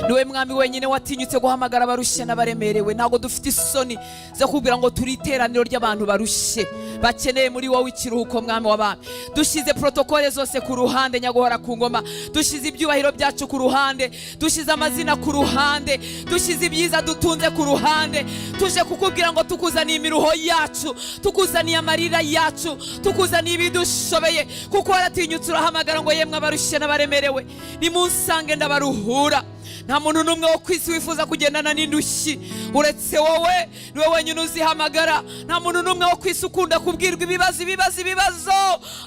niwe mwami wenyine watinyutse guhamagara abarushye n'abaremerewe. Ntabwo dufite isoni zo kubwira ngo turi iteraniro ry'abantu barushye bakeneye muri wowe ikiruhuko, mwami w'abami. Dushyize protokole zose ku ruhande, nyaguhora ku ngoma. Dushyize ibyubahiro byacu ku ruhande, dushyize amazina ku ruhande, dushyize ibyiza dutunze ku ruhande. Tuje kukubwira ngo tukuzaniye imiruho yacu, tukuzaniye amarira yacu, tukuzaniye ibidushobeye, kuko waratinyutse urahamagara ngo yemwe abarushye n'abaremerewe nimunsange ndabaruhura. Nta muntu n'umwe wo kwisi wifuza kugendana n'indushyi uretse wowe. Niwe wenyine uzihamagara. Nta muntu n'umwe wo kwisi ukunda kubwirwa ibibazo.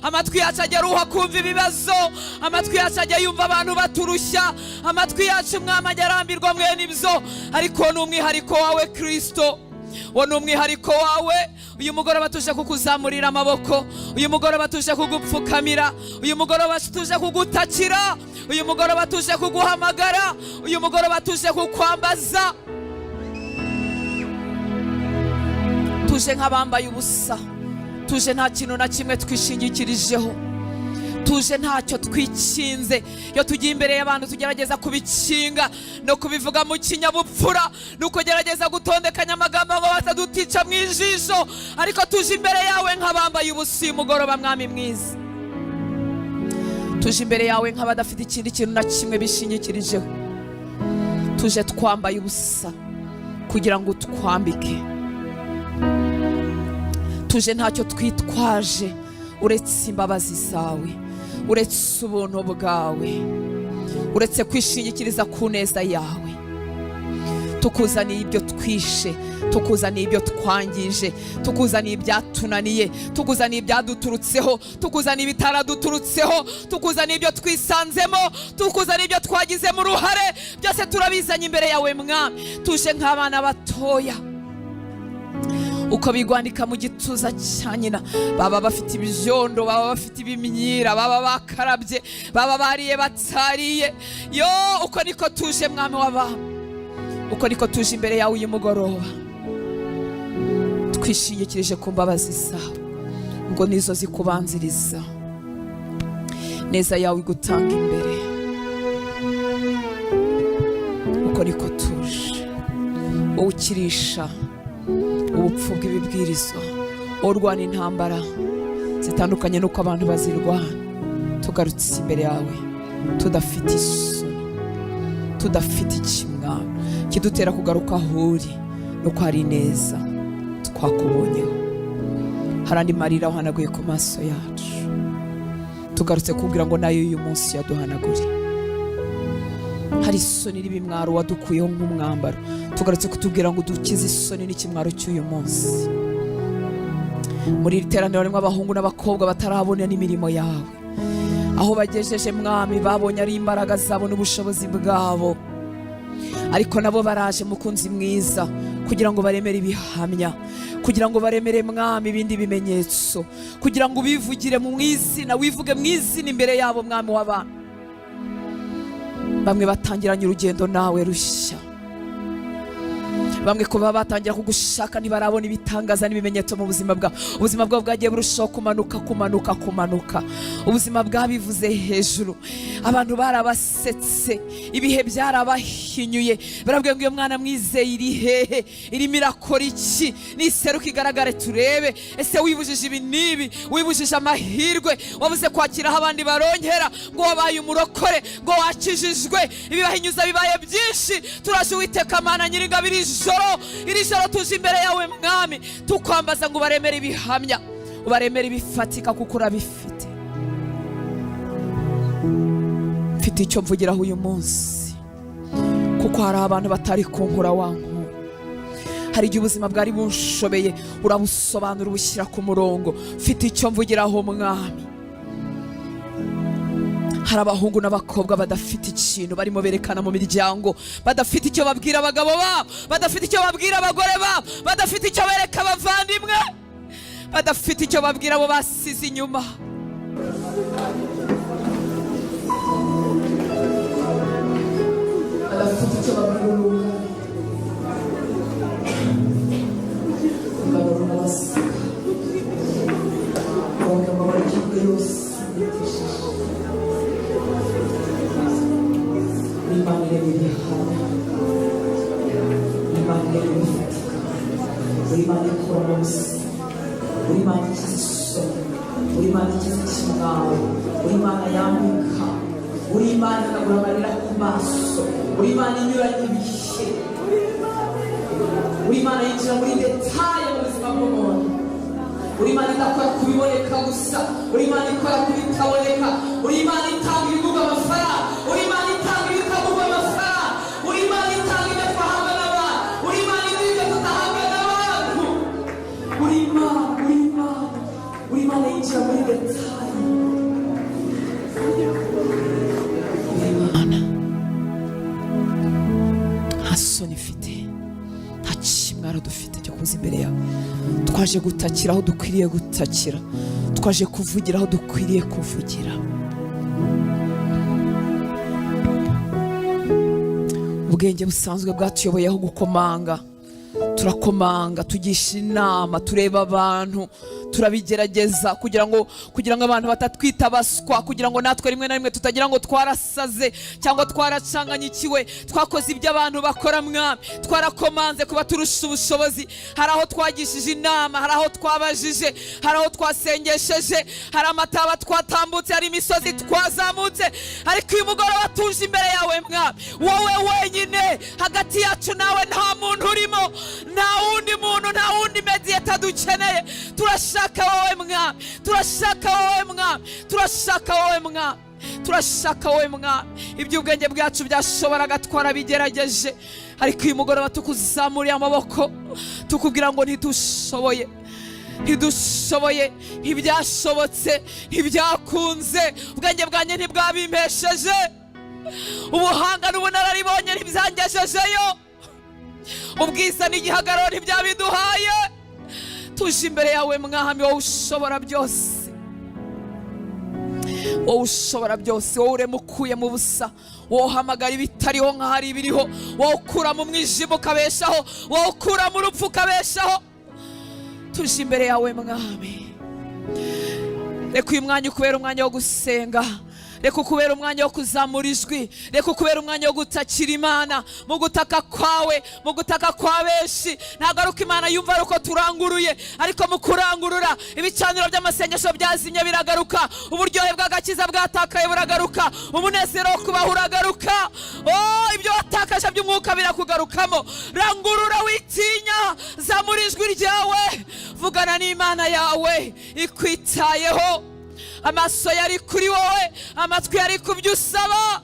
Amatwi yacu ajya aruha kumva ibibazo, amatwi yacu ajya yumva abantu baturushya, amatwi yacu mwami ajya arambirwa mwene ibyo. Ariko ni umwihariko wawe Kristo, wo ni umwihariko wawe. Uyu mugoroba tuje kukuzamurira amaboko, uyu mugoroba tuje kugupfukamira, uyu mugoroba tuje kugutakira, uyu mugoroba tuje kuguhamagara, uyu mugoroba tuje kukwambaza. Tuje nk'abambaye ubusa, tuje nta kintu na kimwe twishingikirijeho, tuje ntacyo twikinze. Iyo tugiye imbere y'abantu tugerageza kubikinga no kubivuga mu kinyabupfura, nuko gerageza gutondekanya amagambo ngo batadutica mu ijisho. Ariko tuje imbere yawe nk'abambaye ubusa uyu mugoroba, mwami mwiza. Tuje imbere yawe nk'abadafite ikindi kintu na kimwe bishingikirijeho. Tuje twambaye ubusa kugira ngo twambike. Tuje ntacyo twitwaje uretse imbabazi zawe, uretse ubuntu bwawe, uretse kwishingikiriza ku neza yawe. Tukuzaniye ibyo twishe, tukuzaniye ibyo twangije, tukuzaniye ibyatunaniye, tukuzaniye ibyaduturutseho, tukuzaniye ibitaraduturutseho, tukuzaniye ibyo twisanzemo, tukuzaniye ibyo twagizemo uruhare. Byose turabizanye imbere yawe mwami. Tuje nk'abana batoya uko bigwandika mu gituza cya nyina, baba bafite ibyondo, baba bafite ibimyira, baba bakarabye, baba bariye batariye. Yo, uko niko tuje mwami w'abami, uko niko tuje imbere yawe uyu mugoroba, twishingikirije ku mbabazi zawe ngo nizo zikubanziriza. Neza yawe igutanga imbere, uko niko tuje. Wowe ukirisha ubupfu bw'ibibwirizwa, urwana intambara zitandukanye nuko abantu bazirwana. Tugarutse imbere yawe tudafite isoni, tudafite ikimwaro kidutera kugaruka aho uri, nuko hari neza twakubonyeho. Hari andi marira uhanaguye ku maso yacu. Tugarutse kubwira ngo nayo uyu munsi yaduhanagure. Hari isoni n'ibimwaro wadukuyeho nk'umwambaro. Tugarutse kutubwira ngo dukize isoni n'ikimwaro cy'uyu munsi. Muri iri teraniro harimo abahungu n'abakobwa batarabona n'imirimo yawe, aho bagejeje mwami babonye ari imbaraga zabo n'ubushobozi bwabo, ariko nabo baraje mukunzi mwiza kugira ngo baremere ibihamya, kugira ngo baremere mwami ibindi bimenyetso, kugira ngo ubivugire mu izina, wivuge mu izina imbere yabo mwami w'abantu. Bamwe batangiranye urugendo nawe rushya, bamwe kuba batangira kugushaka ntibarabona ibitangaza n'ibimenyetso mu buzima bwabo. Ubuzima bwabo bwagiye burushaho kumanuka. Ubuzima bwabivuze hejuru. Abantu barabasetse, ibihe byarabahinyuye. Barabwiye ngo uyu mwana mwizeye iri hehe, irimo irakora iki, niseruka igaragare turebe. Ese wibujije ibi n'ibi, wibujije amahirwe, wabuze kwakiraho abandi barongera, ngo wabaye umurokore, ngo wakijijwe, ibibahinyuza bibaye byinshi. Turaje Uwiteka Mana Nyir'ingabo, iri joro tuje imbere yawe mwami, tukwambaza ngo ubaremere ibihamya, ubaremere ibifatika, kuko urabifite. Mfite icyo mvugiraho uyu munsi, kuko hari abantu batari kunkura wankura. Hari igihe ubuzima bwari bunshobeye, urabusobanura ubushyira ku murongo. Mfite icyo mvugiraho mwami. Hari abahungu n'abakobwa badafite ikintu barimo berekana mu miryango, badafite icyo babwira abagabo babo, badafite icyo babwira abagore babo, badafite icyo bereka abavandimwe, badafite icyo babwira abo basize inyuma. Badafite icyo babwira urugo. gihamya, uri Imana ifatika, uri Imana ikura munsi, uri Imana ikiza isoni, uri Imana ikiza ikimwaro, uri Imana yambika, uri Imana ikagura amarira ku maso, uri Imana inyuranye ibihe, uri Imana yinjira muri detaye mu buzima bw'umuntu, uri Imana idakora kubiboneka gusa, uri Imana ikora kubitaboneka, uri Imana itanga ibigurwa amafaranga, uri Imana itanga ibitagurwa amafaranga, uri Imana itanga idafahabwa n'abantu, uri Imana iduha tudahabwa n'abantu, uri Imana, uri Imana, uri Imana yinjira muri detaye. Imana nta soni ifite, nta kimwaro dufite cyo kuza imbere yawe. Twaje gutakira aho dukwiriye gutakira, twaje kuvugira aho dukwiriye kuvugira. Ubwenge busanzwe bwatuyoboyeho gukomanga, turakomanga, tugisha inama, tureba abantu, turabigerageza kugira ngo abantu batatwita baswa, kugira ngo natwe rimwe na rimwe tutagira ngo twarasaze cyangwa twaracanganyikiwe, twakoze ibyo abantu bakora. Mwami, twarakomanze kuba turusha ubushobozi, hari aho twagishije inama, hari aho twabajije, hari aho twasengesheje, hari amataba twatambutse, hari imisozi twazamutse, ariko uyu mugoroba tuje imbere yawe Mwami, wowe wenyine, hagati yacu nawe nta muntu urimo, nta wundi muntu, nta wundi mediyeta dukeneye. Turashaka wowe Mwami, turashaka wowe Mwami, turashaka wowe Mwami, turashaka wowe Mwami. Iby'ubwenge bwacu byashoboraga twarabigerageje, ariko uyu mugoroba tukuzamuriye amaboko, tukubwira ngo ntidushoboye, ntidushoboye, ntibyashobotse, ntibyakunze, ubwenge bwanjye ntibwabimpesheje, ubuhanga n'ubunararibonye ntibyangejejeyo, ubwiza n'igihagararo ntibyabiduhaye. Tuje imbere yawe Mwami, wowe ushobora byose, wowe ushobora byose, wowe urema ukuye mu busa, wowe uhamagara ibitariho nk'ahari ibiriho, wowe ukura mu mwijima ukabeshaho, wowe ukura mu rupfu ukabeshaho. Tuje imbere yawe Mwami, reka uyu mwanya ukubera umwanya wo gusenga, reka ukubera umwanya wo kuzamura ijwi, reka ukubera umwanya wo gutakira Imana. Mu gutaka kwawe, mu gutaka kwa benshi, ntabwo ari uko Imana yumva ari uko turanguruye, ariko mu kurangurura ibicaniro by'amasengesho byazimye biragaruka, uburyohe bw'agakiza bwatakaye buragaruka, umunezero wo kubaho uragaruka, ibyo watakaje by'umwuka birakugarukamo. Rangurura witinya, zamura ijwi ryawe, vugana n'Imana yawe ikwitayeho. Amaso yari kuri wowe, amatwi yari ku byo usaba.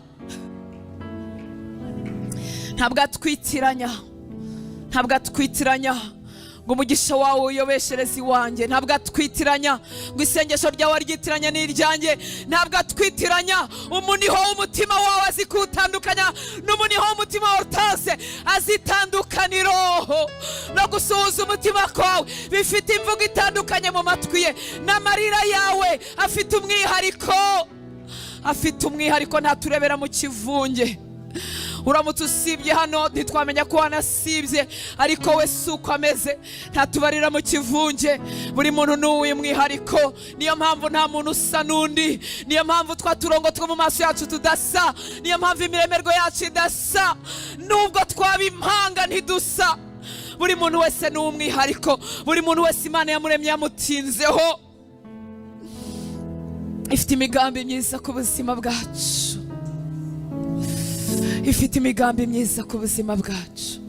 Ntabwo atwitiranya, ntabwo atwitiranya ngo umugisha wawe uyobeshereze iwanjye, ntabwo atwitiranya ngo isengesho ryawe ryitiranya n'iryanjye, ntabwo atwitiranya. umuniho w'umutima wawe azi kuwutandukanya n'umuniho w'umutima wawe utazi, azi itandukaniro no gusuhuza umutima kwawe bifite imvugo itandukanye mu matwi ye. N'amarira yawe afite umwihariko, afite umwihariko, ntaturebera mu kivunge. Uramutse usibye hano ntitwamenya ko wanasibye, ariko we si uko ameze, ntatubarira mu kivunge. Buri muntu n'uwuye mwihariko, niyo mpamvu nta muntu usa n'undi, niyo mpamvu twa turongo two mu maso yacu tudasa, niyo mpamvu imiremergo yacu idasa, nubwo twaba impanga ntidusa. Buri muntu wese ni umwihariko, buri muntu wese Imana yamuremye yamutinzeho, ifite imigambi myiza ku buzima bwacu, ifite imigambi myiza ku buzima bwacu.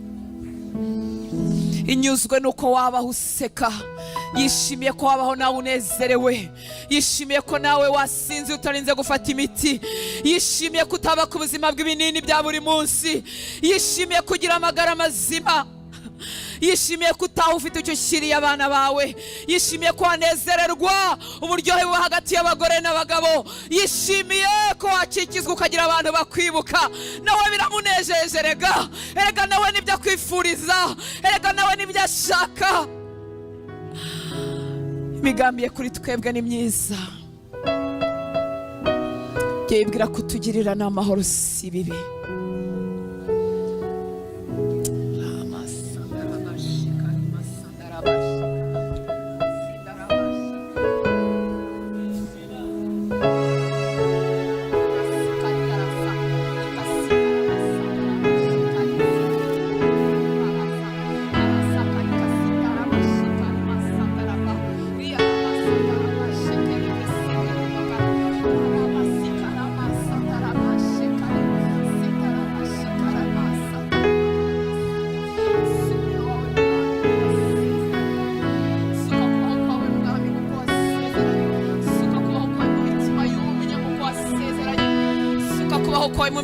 Inyuzwe nuko wabaho useka, yishimiye ko wabaho nawe unezerewe, yishimiye ko nawe wasinze utarinze gufata imiti, yishimiye ko utaba ku buzima bw'ibinini bya buri munsi, yishimiye kugira amagara mazima, yishimiye ko utaha ufite icyo ushyiriye abana bawe, yishimiye ko wanezererwa uburyohe buba hagati y'abagore n'abagabo, yishimiye ko wakikizwa ukagira abantu bakwibuka. Nawe biramunejeje, erega nawe nibyo akwifuriza, erega nawe nibyo ashaka. Imigambi ye kuri twebwe ni myiza, yibwira kutugirira n'amahoro si bibi.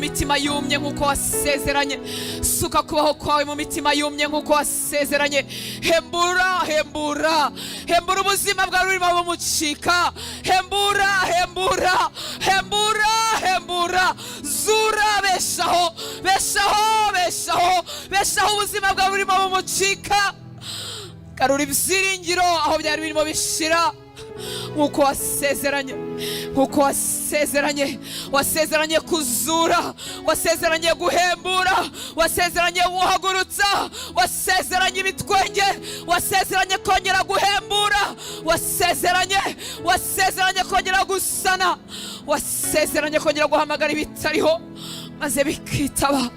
mitima yumye nk'uko wasezeranye. Suka kubaho kwawe mu mitima yumye nk'uko wasezeranye. Hembura, hembura, hembura ubuzima bwawe burimo bumucika. Hembura, hembura, hembura, hembura. Zura, beshaho, beshaho, beshaho, beshaho ubuzima bwawe burimo bumucika. Garura ibyiringiro aho byari birimo bishira. Nk'uko wasezeranye, nk'uko wasezeranye, wasezeranye kuzura, wasezeranye guhembura, wasezeranye guhagurutsa, wasezeranye ibitwenge, wasezeranye kongera guhembura, wasezeranye kongera gusana, wasezeranye kongera guhamagara ibitariho maze bikitaba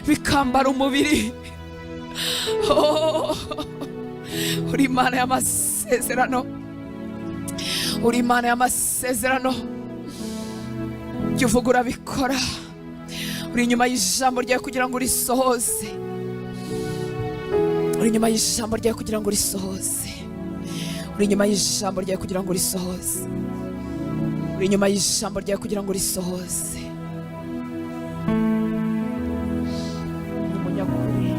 bikambara umubiri. Uri Imana y'amasezerano, uri Imana y'amasezerano. Ibyo uvuga urabikora. Uri inyuma y'ijambo ryawe kugira ngo urisohoze. Uri inyuma y'ijambo ryawe kugira ngo urisohoze. Uri inyuma y'ijambo ryawe kugira ngo urisohoze. Uri inyuma y'ijambo ryawe kugira ngo urisohoze. Umunyakuri.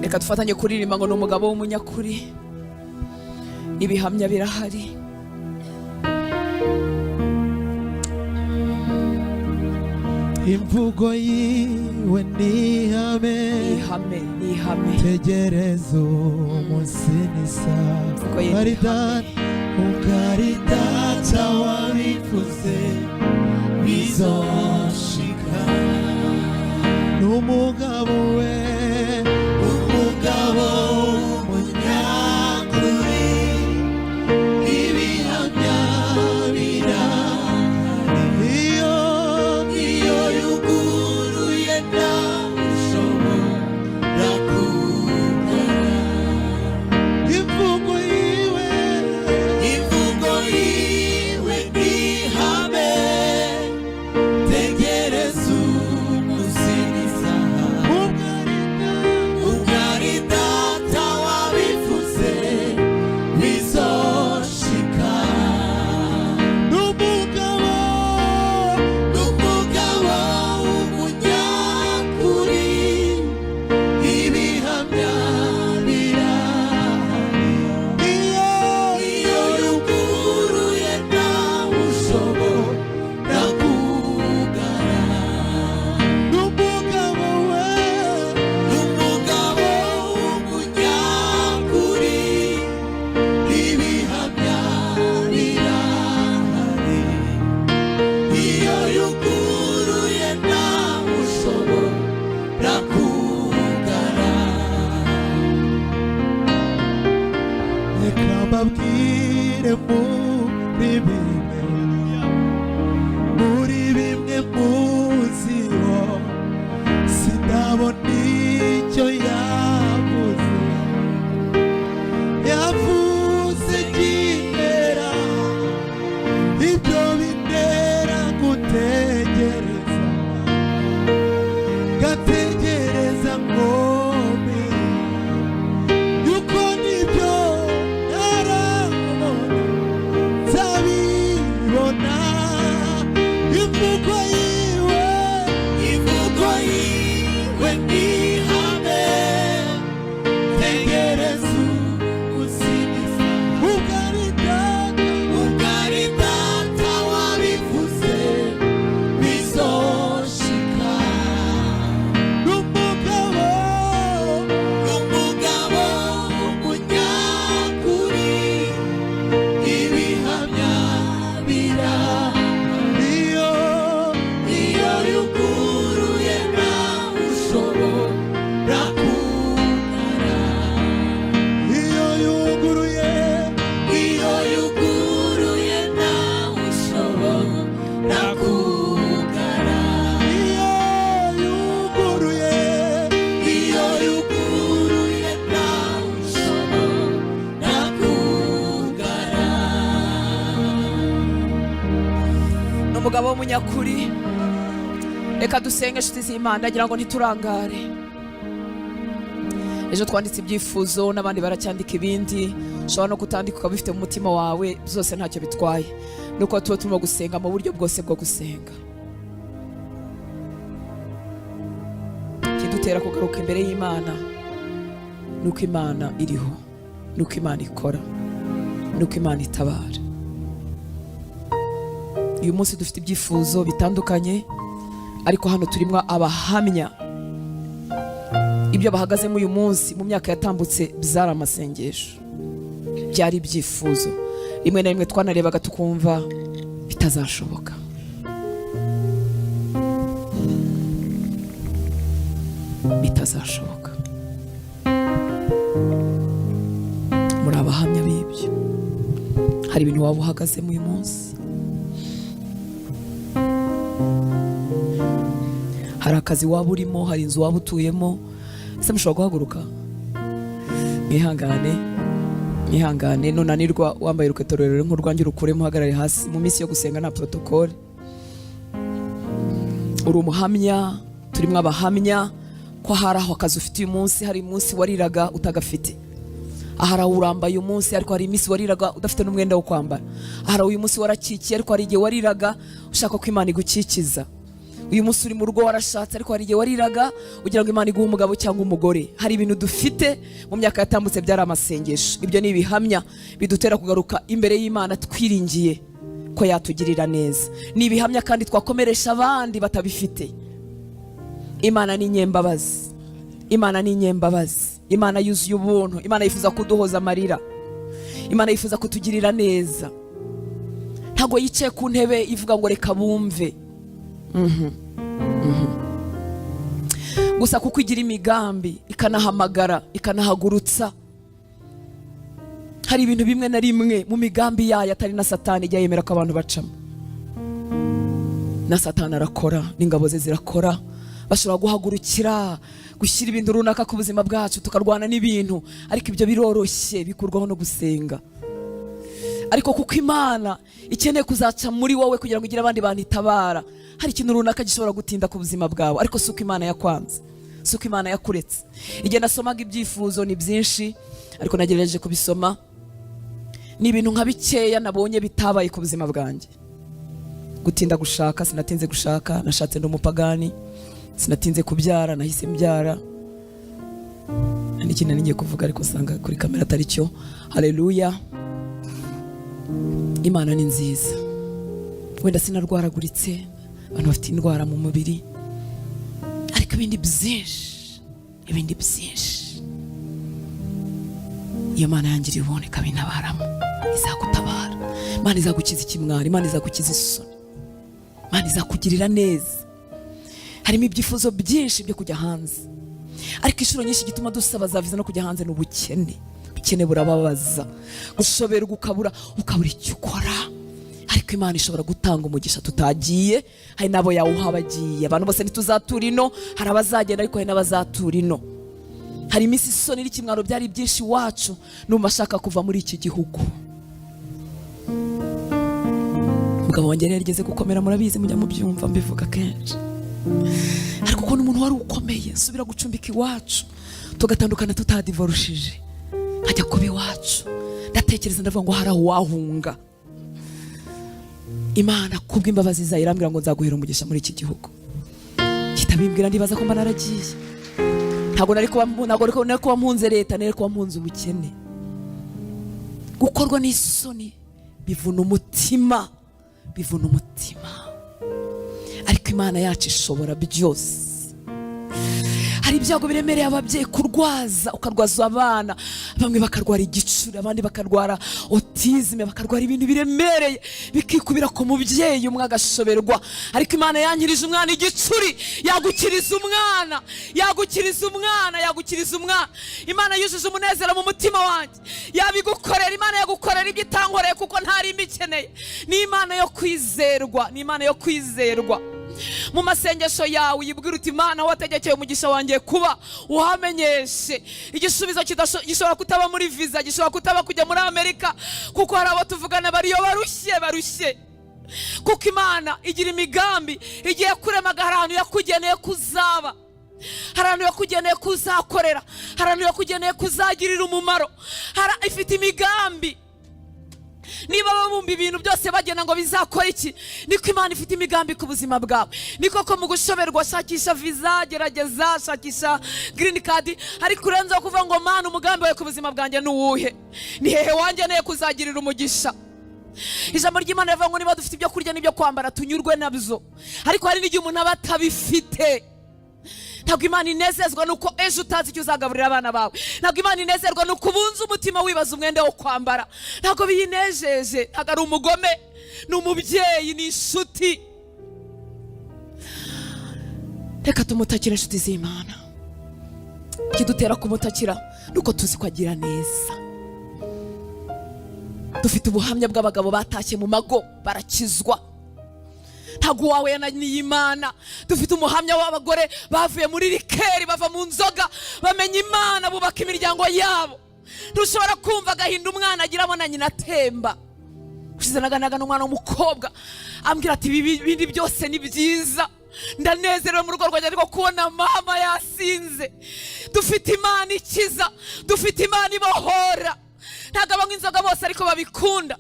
Reka dufatanye kuririmba ngo ni umugabo w'umunyakuri. Ibihamya birahari. Imvugo yiwe ni ihame, ihame, ihame. Tegereza umunsi n'isaha. Ugari data wabivuze bizoshika. N'umugabo we, umugabo w'umunyakuri. Ibihamya birahari. Iyo yuguruye nawe ushobora kugara. Imvugo yiwe ni ihame. Tegereza umunsi n'isaha. Ugari data wabivuze bizoshika. N'umugabo w'umunyakuri. Ibihamya birahari. Iyo yuguruye nawe ushobora kugara. N'umugabo w'umunyakuri. Ibihamya birahari. Iyo yuguruye nawe ushobora kugara. Reka mbabwire muri bimwe muziho, sindabona icyo yavuze kimera. Ibyo bintera gutegereza, gategereza ngome yuko nibyo ntarabona nzabibona. Imvugo yiwe ni ihame. Tegereza umunsi n'isaha. Ugari data wabivuze bizoshika. N'umugabo w'umunyakuri. Ibihamya birahari. Iyo yuguruye nawe ushobora kugara. Iyo yuguruye nawe ushobora kugara. Iyo yuguruye nawe ushobora kugara. Ni umugabo w'umunyakuri. Reka dusenge inshuti z'Imana, ndagira ngo ntiturangare. ejo twanditse ibyifuzo n'abandi baracyandika ibindi, ushobora no kutandika ukaba bifite mu mutima wawe, byose ntacyo bitwaye. Nuko tuba turimo gusenga mu buryo bwose bwo gusenga. Kidutera kugaruka imbere y'Imana nuko Imana iriho, nuko Imana ikora, nuko Imana itabara. Uyu munsi dufite ibyifuzo bitandukanye, ariko hano turimo abahamya ibyo bahagazemo uyu munsi. Mu myaka yatambutse byari amasengesho, byari ibyifuzo, rimwe na rimwe twanarebaga tukumva bitazashoboka. Bitazashoboka. Muri abahamya b'ibyo. Hari ibintu waba uhagazemo uyu munsi, hari akazi waba urimo, hari inzu waba utuyemo. Ese mushobora guhaguruka? Mwihangane, nunanirwa wambaye urukweto rurerure nk'urwanjye urukuremo, uhagarare hasi. Mu minsi yo gusenga nta protokole. Uri umuhamya, turimo abahamya ko hari aho akazi ufite uyu munsi, hari umunsi wariraga utagafite. Ahari urambaye uyu munsi, ariko hari iminsi wariraga udafite n'umwenda wo kwambara. Ahari uyu munsi warakikiye, ariko hari igihe wariraga ushaka ko Imana igukikiza. Uyu munsi uri mu rugo warashatse, ariko hari igihe wariraga ugira ngo Imana iguhe umugabo cyangwa umugore. Hari ibintu dufite mu myaka yatambutse byari amasengesho. Ibyo ni ibihamya bidutera kugaruka imbere y'Imana twiringiye ko yatugirira neza. Ni ibihamya kandi twakomeresha abandi batabifite. Imana ni nyembabazi, Imana ni nyembabazi, Imana yuzuye ubuntu. Imana yifuza kuduhoza amarira, Imana yifuza kutugirira neza. Ntago yicaye ku ntebe ivuga ngo reka bumve. Gusa kuko igira imigambi, ikanahamagara, ikanahagurutsa. Hari ibintu bimwe na rimwe mu migambi yayo atari na Satani ijya yemera ko abantu bacamo. Na Satani arakora, n'ingabo ze zirakora. Bashobora guhagurukira gushyira ibintu runaka ku buzima bwacu, tukarwana n'ibintu, ariko ibyo biroroshye bikurwaho no gusenga. Ariko kuko Imana ikeneye kuzaca muri wowe kugira ngo igire abandi bantu itabara, hari ikintu runaka gishobora gutinda ku buzima bwawe. Ariko suko Imana yakwanze, suko Imana yakuretse. Igihe nasomaga ibyifuzo ni byinshi, ariko nagerageje kubisoma, ni ibintu nka bikeya nabonye bitabaye ku buzima bwanjye. Gutinda gushaka, sinatinze gushaka, nashatse ndi umupagani. Sinatinze kubyara, nahise mbyara. N'ikintu ngiye kuvuga ariko sanga kuri kamera atari cyo. Haleluya. Imana ni nziza. Wenda sinarwaraguritse, abantu bafite indwara mu mubiri, ariko ibindi byinshi iyo Mana yangiriye ubone kabinabaramo, izagutabara. Imana izagukiza ikimwari, Imana izagukiza isoni, Imana izakugirira neza. Harimo ibyifuzo byinshi byo kujya hanze, ariko inshuro nyinshi gituma dusaba zaviza no kujya hanze n'ubukene. Ubukene burababaza, gushoberwa ukabura icyo ukora. Ariko Imana ishobora gutanga umugisha tutagiye. Hari nabo yawuha bagiye. Abantu bose ntituzatura ino, hari abazagenda ariko hari n'abazatura ino. Hari iminsi isoni n'ikimwaro byari byinshi wacu, numva ashaka kuva muri iki gihugu. Umugabo wanjye yarigeze gukomera, murabizi, mujya mubyumva mbivuga kenshi. Ariko ukuntu umuntu wari ukomeye subira gucumbika iwacu, tugatandukana tutadivorushije, nkajya kuba iwacu, ndatekereza ndavuga ngo hari aho wahunga. Imana kubw'imbabazi zayo irambwira ngo nzaguhera umugisha muri iki gihugu. Kitabimbwira ndibaza ko mba naragiye. Ntabwo nari kuba mpunze leta, nari kuba mpunze ubukene. Gukorwa n'isoni bivuna umutima, bivuna umutima. Ariko Imana yacu ishobora byose. Hari ibyago biremereye ababyeyi kurwaza, ukarwaza abana, bamwe bakarwara igicuri, abandi bakarwara autisme, bakarwara ibintu biremereye bikikubira ku mubyeyi, umwe agashoberwa. Ariko Imana yankirije umwana igicuri, yagukiriza umwana, yagukiriza umwana, yagukiriza umwana. Imana yujuje umunezero mu mutima wanjye, yabigukorera. Imana yagukorera ibyo itankoreye kuko ntari imbikeneye. Ni Imana yo kwizerwa, ni Imana yo kwizerwa. Mu masengesho yawe uyibwira uti Imana wategekeye umugisha wanjye kuba uhamenyeshe. Igisubizo gishobora kutaba muri visa, gishobora kutaba kujya muri Amerika, kuko hari abo tuvugana bariyo barushye. Kuko Imana igira imigambi, igiye kurema ahantu yakugeneye kuzaba. hari ahantu yakugeneye kuzakorera, hari ahantu yakugeneye kuzagirira umumaro, ifite imigambi. Niba babumba ibintu byose bagena ngo bizakora iki, niko Imana ifite imigambi ku buzima bwawe. Niko ko mu gushoberwa shakisha visa, gerageza shakisha green card, ariko urenzeho kuvuga ngo Mana umugambi wawe ku buzima bwanjye ni uwuhe, ni hehe wangeneye kuzagirira umugisha. Ijambo ry'Imana rivuga ngo niba dufite ibyo kurya n'ibyo kwambara tunyurwe nabyo, ariko hari n'igihe umuntu aba atabifite. Ntabwo Imana inezezwa nuko ejo utazi icyo uzagaburira abana bawe. Ntabwo Imana inezerwa nuko ubunze umutima wibaza umwenda wo kwambara. Ntabwo biyinejeje. Ntabwo ari umugome, ni umubyeyi, ni inshuti. Reka tumutakire inshuti z'Imana. Ikidutera kumutakira nuko tuzi ko agira neza. Dufite ubuhamya bw'abagabo batashye mu mago barakizwa. Ntabwo wawe yananiye Imana. Dufite umuhamya w'abagore bavuye muri rikeri, bava mu nzoga, bamenya Imana, bubaka imiryango yabo. Ntushobora kumva agahinda umwana agiramo na nyina atemba. Ushize naganaga n'umwana w'umukobwa ambwira ati ibindi byose ni byiza, ndanezerewe mu rugo rwanjye ariko kubona mama yasinze. Dufite Imana ikiza, dufite Imana ibohora. Ntabwo abanywa inzoga bose ariko babikunda,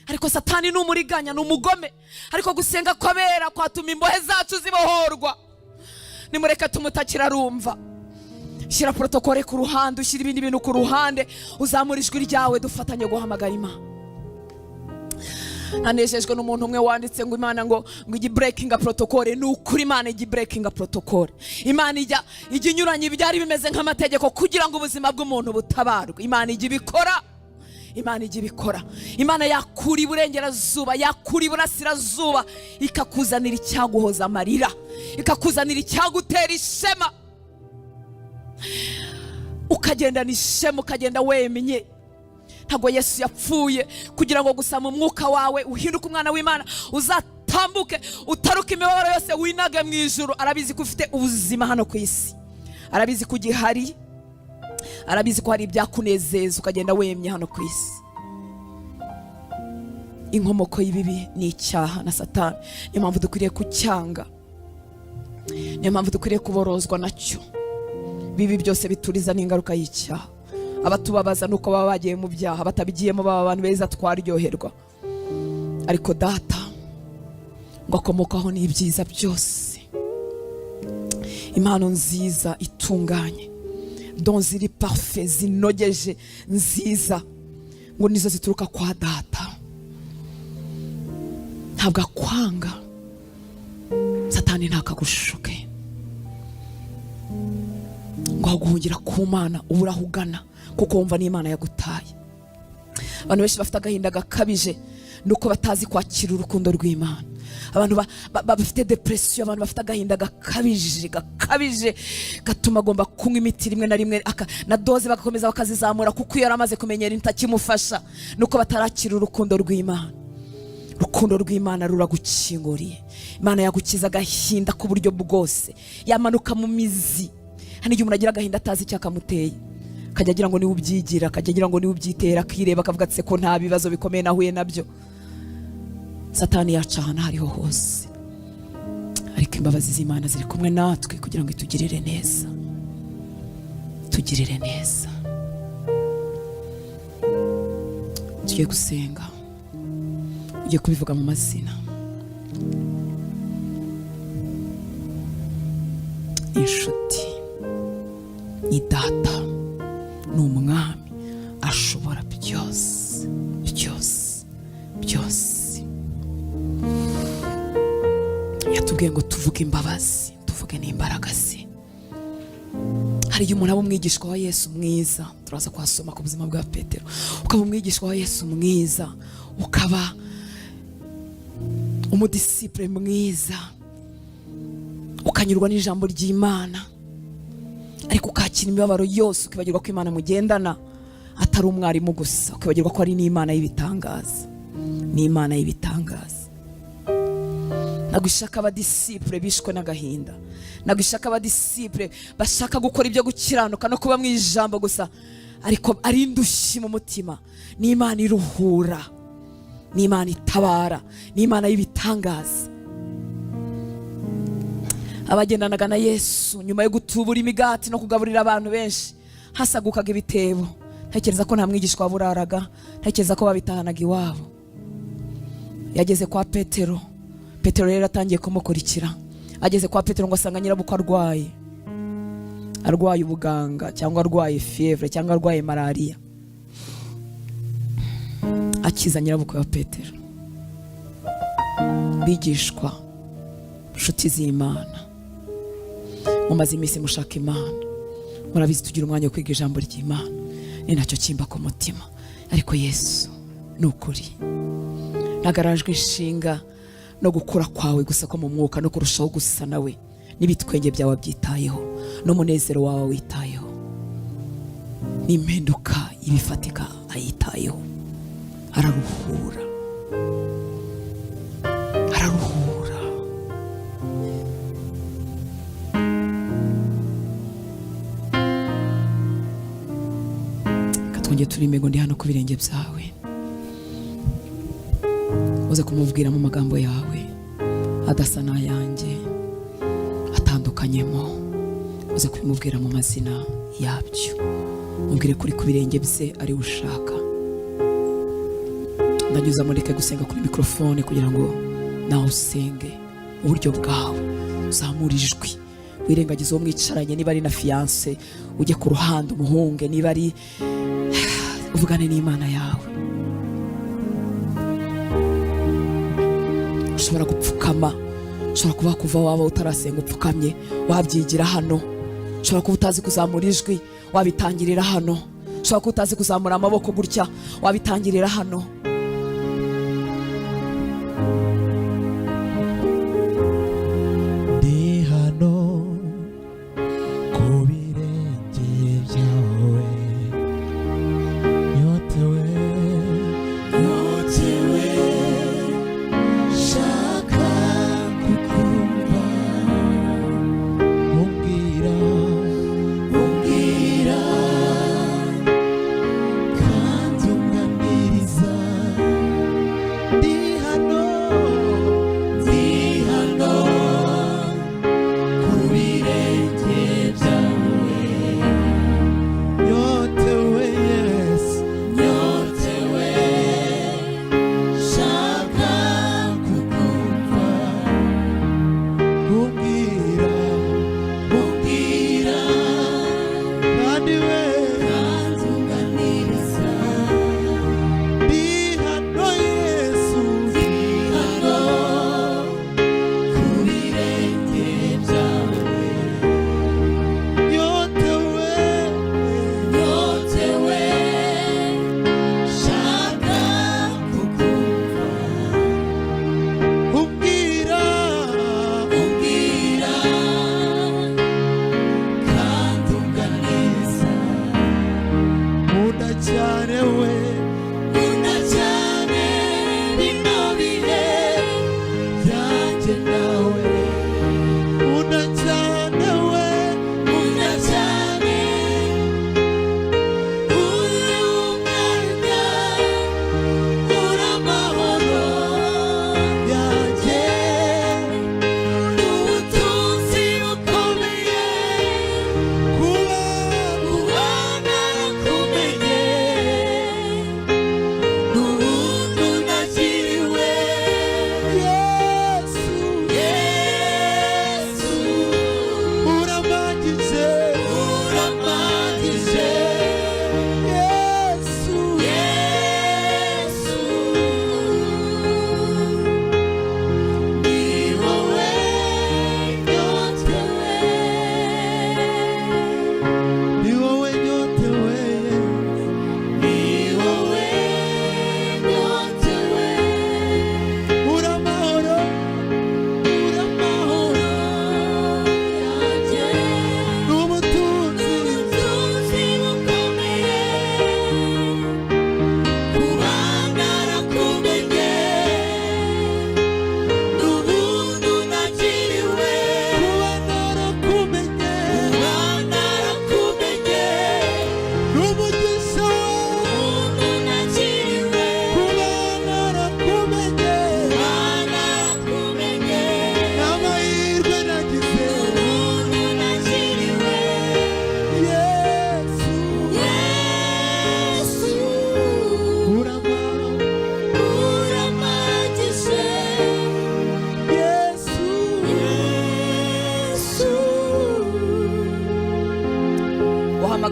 ariko Satani ni umuriganya, ni umugome. Ariko gusenga kwabera kwatuma imbohe zacu zibohorwa. Nimureke tumutakira arumva. Shyira protokole ku ruhande, ushyira ibindi bintu ku ruhande, uzamura ijwi ryawe, dufatanye guhamagara Imana. Nanejejwe n'umuntu umwe wanditse ngo Imana ngo igi breaking protokole. Ni ukuri Imana igi breaking protokole. Imana ijya inyuranye ibyari bimeze nk'amategeko kugira ngo ubuzima bw'umuntu butabarwe. Imana ijya ibikora. Imana ijya ibikora. Imana yakura iburengerazuba, yakura iburasirazuba, ikakuzanira icyaguhoza amarira, ikakuzanira icyagutera ishema, ukagendana ishema, ukagenda wemenye. Ntabwo Yesu yapfuye kugira ngo gusa mu mwuka wawe uhinduke umwana w'Imana, uzatambuke utaruka imibabaro yose, winage mu ijuru. Arabizi ko ufite ubuzima hano ku isi, arabizi ko ugihari, arabizi ko hari ibyakunezeza ukagenda wemye hano ku isi. Inkomoko y'ibibi ni icyaha na Satani. Niyo mpamvu dukwiriye kucyanga, niyo mpamvu dukwiriye kuborozwa nacyo. Bibi byose bituriza n'ingaruka y'icyaha. Abatubabaza nuko baba bagiye mu byaha, batabigiyemo baba abantu beza twaryoherwa. Ariko Data ngo akomokaho n'ibyiza byose, impano nziza itunganye, don ziri parfait, zinogeje, nziza, ngo nizo zituruka kwa Data. Ntabwo akwanga, Satani ntakagushuke ngo aguhungira ku Mana ubura aho ugana, kuko wumva n'Imana yagutaye. Abantu benshi bafite agahinda gakabije nuko batazi kwakira urukundo rw'Imana. Abantu bafite depression, abantu bafite agahinda gakabije gatuma agomba kunywa imiti rimwe na rimwe na doze bagakomeza bakazizamura, kuko iyo yaramaze kumenyera intakimufasha nuko batarakira urukundo rw'Imana. Urukundo rw'Imana ruragukinguriye. Imana yagukiza agahinda ku buryo bwose, yamanuka mu mizi. Hani igihe umuntu agira agahinda atazi icyo akamuteye, akajya agira ngo niwe ubyigira, akajya agira ngo niwe ubyitera, akireba akavuga ati ko nta bibazo bikomeye nahuye nabyo. Satani yaca ahantu hariho hose, ariko imbabazi z'Imana ziri kumwe natwe kugira ngo itugirire neza, tugirire neza. Tugiye gusenga, ugiye kubivuga mu mazina. Inshuti, ni Data, ni Umwami, ashobora byose byose byose. Yatubwiye ngo tuvuge imbabazi, tuvuge n'imbaraga ze. Hari igihe umuntu aba umwigishwa wa Yesu mwiza, turaza kuhasoma ku buzima bwa Petero, ukaba umwigishwa wa Yesu mwiza, ukaba umudisipure mwiza, ukanyurwa n'ijambo ry'Imana, ariko ukakira imibabaro yose, ukibagirwa ko Imana mugendana atari umwarimu gusa, ukibagirwa ko ari n'Imana y'ibitangaza, n'Imana y'ibitangaza. Nagushaka abadisipure bishwe n'agahinda, nagushaka abadisipure bashaka gukora ibyo gukiranuka no kuba mu ijambo gusa, ariko ari indushyi mu mutima. N'Imana iruhura, n'Imana itabara, n'Imana y'ibitangaza. abagendanaga na Yesu nyuma yo gutubura imigati no kugaburira abantu benshi hasagukaga ibitebo. Ntekereza ko nta mwigishwa waburaraga, ntekereza ko babitahanaga iwabo. Yageze kwa Petero, Petero rero atangiye kumukurikira. Ageze kwa Petero ngo asanga nyirabukwe arwaye ubuganga cyangwa arwaye fievre cyangwa arwaye malaria. Akiza nyirabukwe wa Petero. Bigishwa, nshuti z'Imana, mumaze iminsi mushaka Imana, murabizi tugira umwanya wo kwiga ijambo ry'Imana, ni nacyo kimba ku mutima. Ariko Yesu ni ukuri, nagarajwe inshinga no gukura kwawe gusa ko mu mwuka no kurushaho gusa nawe, n'ibitwenge byawe byitayeho, n'umunezero wawe witayeho, n'impinduka ibifatika ayitayeho. Araruhura, araruhura. Katwongeye turime ngo ndi hano ku birenge byawe, uze kumubwira mu magambo yawe adasa n'ayanjye, atandukanyemo, uze kubimubwira mu mazina yabyo. Mubwire kuri ku birenge bye ari ushaka. Ndanyuza mureke gusenga kuri mikrofone kugira ngo nawe usenge uburyo bwawe, uzamura ijwi, wirengagize uwo mwicaranye. Niba ari na fiance ujye ku ruhande umuhunge, niba ari uvugane n'Imana yawe. Ushobora gupfukama, ushobora kuba kuva waba utarasenga upfukamye, wabyigira hano. Ushobora kuba utazi kuzamura ijwi, wabitangirira hano. Ushobora kuba utazi kuzamura amaboko gutya, wabitangirira hano. Kandi umwaniriza, ndi hano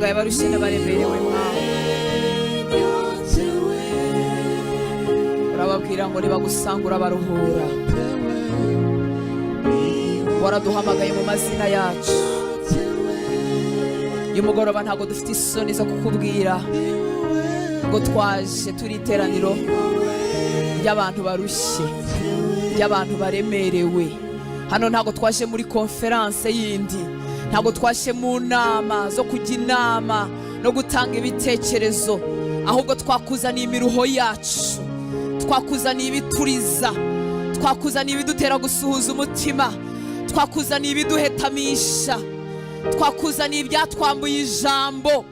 wahamagaye abarushye n'abaremerewe mwami, urababwira ngo nibagusanga urabaruhura. Waraduhamagaye mu mazina yacu. Uyu mugoroba ntabwo dufite isoni zo kukubwira ngo twaje turi iteraniro ry'abantu barushye, ry'abantu baremerewe. Hano ntabwo twaje muri konferanse yindi, ntabwo twaje mu nama zo kujya inama no gutanga ibitekerezo, ahubwo twakuzaniye imiruho yacu, twakuzaniye ibituriza, twakuzaniye ibidutera gusuhuza umutima, twakuzaniye ibiduhetamisha, twakuzaniye ibyatwambuye ijambo,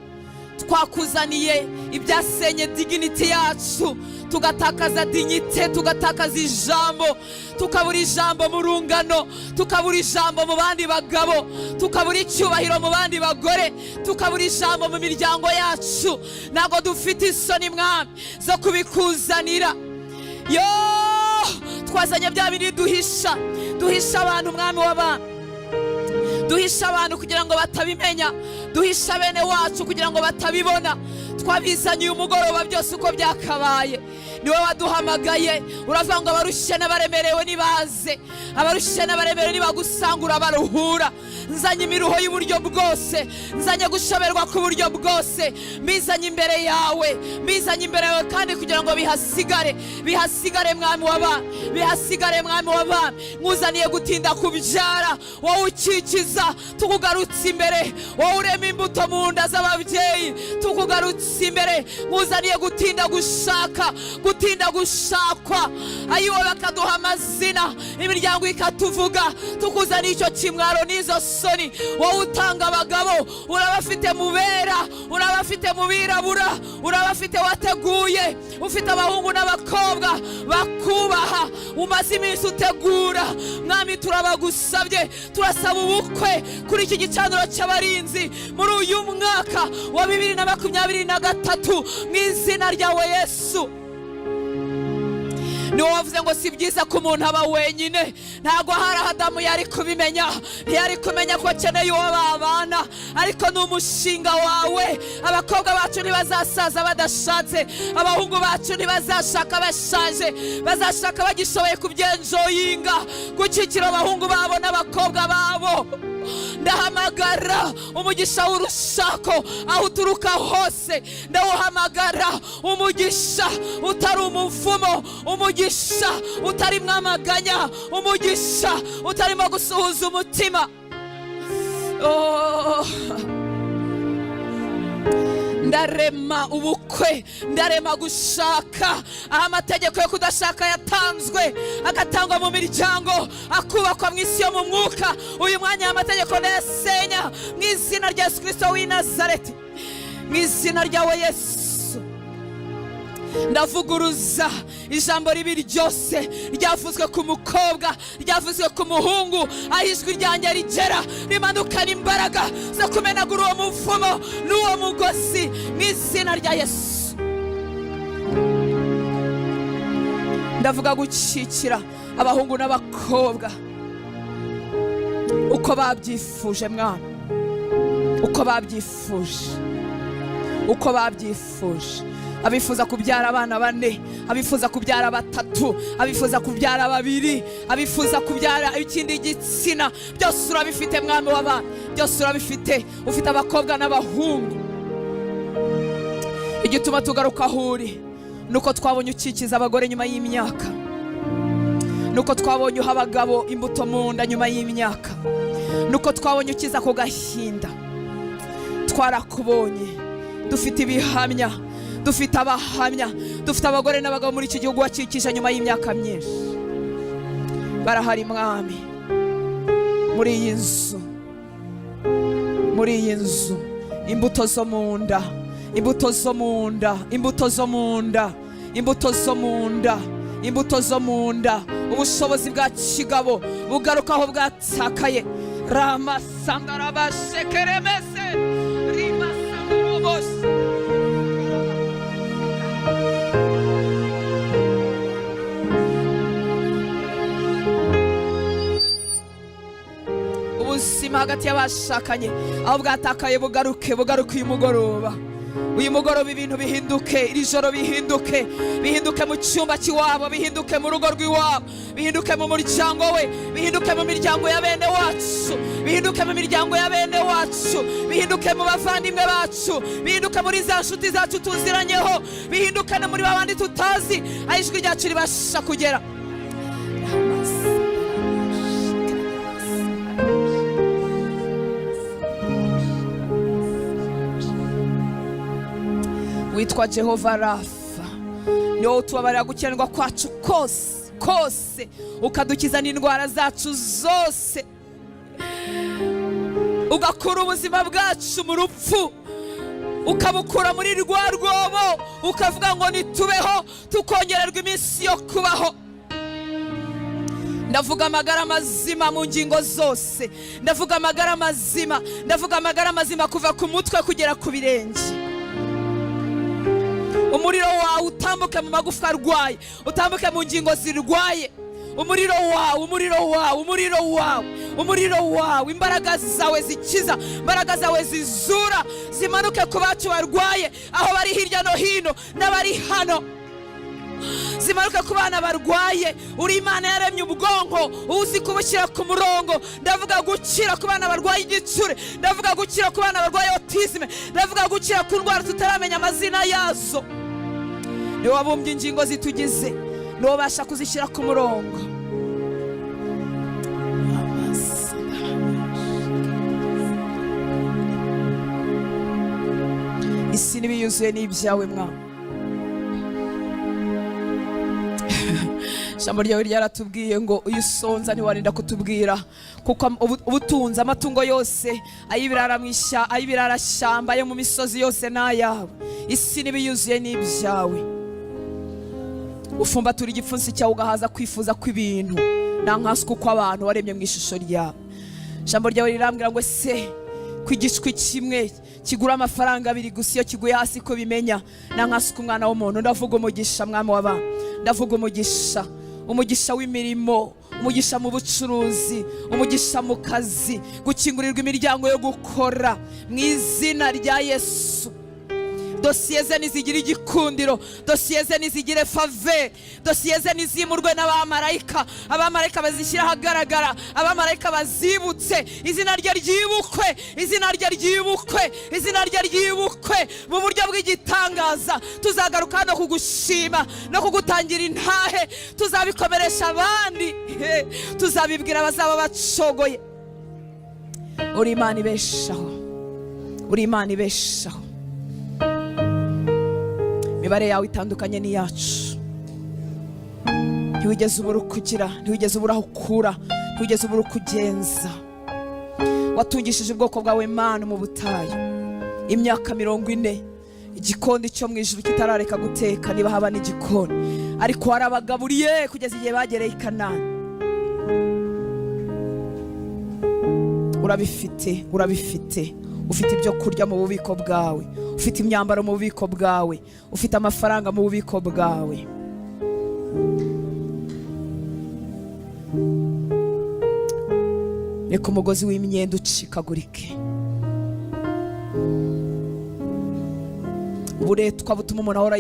twakuzaniye ibyasenye dignity yacu, tugatakaza dignity, tugatakaza ijambo, tukabura ijambo mu rungano, tukabura ijambo mu bandi bagabo, tukabura icyubahiro mu bandi bagore, tukabura ijambo mu miryango yacu. Ntabwo dufite isoni mwami zo kubikuzanira. Yo, twazanye bya bindi duhisha abantu mwami w'abantu, duhisha abantu kugira ngo batabimenya, duhisha bene wacu kugira ngo batabibona. Twabizanye uyu mugoroba byose uko byakabaye. Niwe waduhamagaye, uravuga ngo abarushye n'abaremerewe nibaze, abarushye n'abaremerewe nibagusanga urabaruhura. Nzanye imiruho y'uburyo bwose, nzanye gushoberwa ku buryo bwose, mbizanye imbere yawe, mbizanye imbere yawe kandi kugira ngo bihasigare mwami w'abami, bihasigare mwami w'abami. Nkuzaniye gutinda kubyara, wowe ukikiza, tukugarutse imbere, wowe urema imbuto mu nda z'ababyeyi, tukugarutse imbere. Nkuzaniye gutinda gushakwa, ayiwe bakaduha amazina, imiryango ikatuvuga. Tukuzaniye icyo kimwaro n'izo soni, wowe utanga abagabo, urabafite mu bera, urabafite mu birabura, urabafite wateguye, ufite abahungu n'abakobwa bakubaha, umaze iminsi utegura. Mwami turabagusabye, turasaba ubukwe kuri iki gicaniro cy'abarinzi muri uyu mwaka wa 2023 mu izina ryawe Yesu. Niwe wavuze ngo si byiza ko umuntu aba wenyine. Ntabwo hari Adamu yari kubimenya, ntiyari kumenya ko akeneye uwo babana, ariko ni umushinga wawe. Abakobwa bacu ntibazasaza badashatse, abahungu bacu ntibazashaka bashaje, bazashaka bagishoboye kubyenjoyinga, gukikira abahungu babo n'abakobwa babo. Ndahamagara umugisha w'urushako aho uturuka hose, ndawuhamagara umugisha utari umuvumo, umugisha utari mwamaganya, umugisha utarimo gusuhuza umutima. Ndarema ubukwe, ndarema gushaka. Aho amategeko yo kudashaka yatanzwe, agatangwa mu miryango, akubakwa mu isi yo mu mwuka, uyu mwanya amategeko ndayasenya mu izina rya Yesu Kristo w'i Nazareti, mu izina ryawe Yesu. Ndavuguruza ijambo ribi ryose ryavuzwe ku mukobwa, ryavuzwe ku muhungu, aho ijwi ryanjye rigera rimanukana imbaraga zo kumenagura uwo muvumo n'uwo mugozi mu izina rya Yesu. Ndavuga gukikira abahungu n'abakobwa uko babyifuje mwana, uko babyifuje. Abifuza kubyara abana 4, abifuza kubyara 3, abifuza kubyara 2, abifuza kubyara ikindi gitsina, byose urabifite mwami w'abana, byose urabifite. Ufite abakobwa n'abahungu. Igituma tugaruka ahuri nuko twabonye ukikiza abagore nyuma y'imyaka, nuko twabonye uha abagabo imbuto mu nda nyuma y'imyaka, nuko twabonye ukiza ku gahinda. Twarakubonye, dufite ibihamya, dufite abahamya, dufite abagore n'abagabo muri iki gihugu wakikije nyuma y'imyaka myinshi. Barahari mwami muri iyi nzu, muri iyi nzu. Imbuto zo mu nda, imbuto zo mu nda, imbuto zo mu nda, imbuto zo mu nda, imbuto zo mu nda. Ubushobozi bwa kigabo bugarukaho bwatakaye. Rama sandara shekeremese, rima sandarobos. ubuzima hagati y'abashakanye aho bwatakaye bugaruke uyu mugoroba. Uyu mugoroba ibintu bihinduke, iri joro bihinduke mu cyumba cy'iwabo, bihinduke mu rugo rw'iwabo, bihinduke mu muryango we, bihinduke mu miryango ya bene wacu, bihinduke mu miryango ya bene wacu, bihinduke mu bavandimwe bacu, bihinduke muri za nshuti zacu tuziranyeho, bihinduke no muri babandi tutazi aho ijwi ryacu ribasha kugera. Witwa Jehova Rafa, niwo utubabarira gukiranirwa kwacu kose, ukadukiza n'indwara zacu zose, ugakura ubuzima bwacu mu rupfu, ukabukura muri rwa rwobo, ukavuga ngo nitubeho tukongererwa iminsi yo kubaho. Ndavuga amagara mazima mu ngingo zose, ndavuga amagara mazima kuva ku mutwe kugera ku birenge. Umuriro wawe utambuke mu magufwa arwaye, utambuke mu ngingo zirwaye. Umuriro wawe, imbaraga zawe zikiza, imbaraga zawe zizura, zimanuke ku bacu barwaye aho bari hirya no hino n'abari hano, zimanuke ku bana barwaye. Uri Imana yaremye ubwonko, uzi kubushyira ku murongo. Ndavuga gukira ku bana barwaye igitsure, ndavuga gukira ku bana barwaye autisme, ndavuga gukira ku ndwara tutaramenya amazina yazo. Niwe wabumbye ingingo zitugize, niwe ubasha kuzishyira ku murongo. Isi n'ibiyuzuye n'ibyawe mwana. Ijambo ryawe ryaratubwiye ngo uyu sonza ntiwarinda kutubwira, kuko ubutunzi amatungo yose ayibirara shyamba yo mu misozi yose n'ayawe. Isi n'ibiyuzuye n'ibyawe. Ufumbatura igipfunsi cyawe ugahaza kwifuza kw'ibintu nta nkaswe uko abantu waremye mu ishusho ryawe. Ijambo ryawe rirambwira ngo se ku igishwi kimwe kigura amafaranga 2 gusa, iyo kiguye hasi ko bimenya nta nkaswe umwana w'umuntu. Ndavuga umugisha mwami w'abantu, ndavuga umugisha w'imirimo, umugisha mu bucuruzi, umugisha mu kazi, gukingurirwa imiryango yo gukora mu izina rya Yesu. Dosiye ze nizigira igikundiro, dosiye ze nizigire fave, dosiye ze nizimurwe n'abamarayika, abamarayika bazishyira ahagaragara, abamarayika bazibutse, izina rye ryibukwe mu buryo bw'igitangaza. Tuzagaruka hano kugushima no kugutangira intahe, tuzabikomeresha abandi, tuzabibwira abazaba bacogoye. Uri Imana ibeshaho, imibare yawe itandukanye n'iyacu. Ntiwigeze ubura ukugira, ntiwigeze ubura aho ukura, ntiwigeze ubura ukugenza. Watungishije ubwoko bwawe Mana mu butayu imyaka 40, igikoni cyo mu ijuru kitarareka guteka, niba haba n'igikoni, ariko warabagaburiye kugeza igihe bagereye i Kanani. Urabifite, ufite ibyo kurya mu bubiko bwawe, ufite imyambaro mu bubiko bwawe, ufite amafaranga mu bubiko bwawe. Reka umugozi w'imyenda ucikagurike. Uburetwa butuma umuntu ahora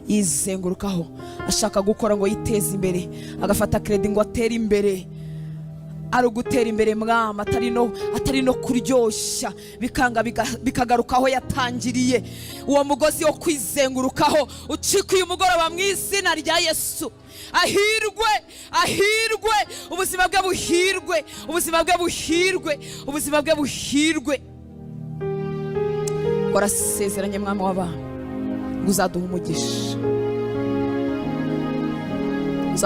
yizengurukaho ashaka gukora ngo yiteze imbere, agafata kredi ngo atere imbere. Ari ugutera imbere mwama, atari no kuryoshya, bikanga bikagaruka aho yatangiriye. Uwo mugozi wo kwizengurukaho ucika uyu mugoroba mu izina rya Yesu. Ahirwe, ubuzima bwe buhirwe. Warasezeranye mwami w'abantu ngo uzaduha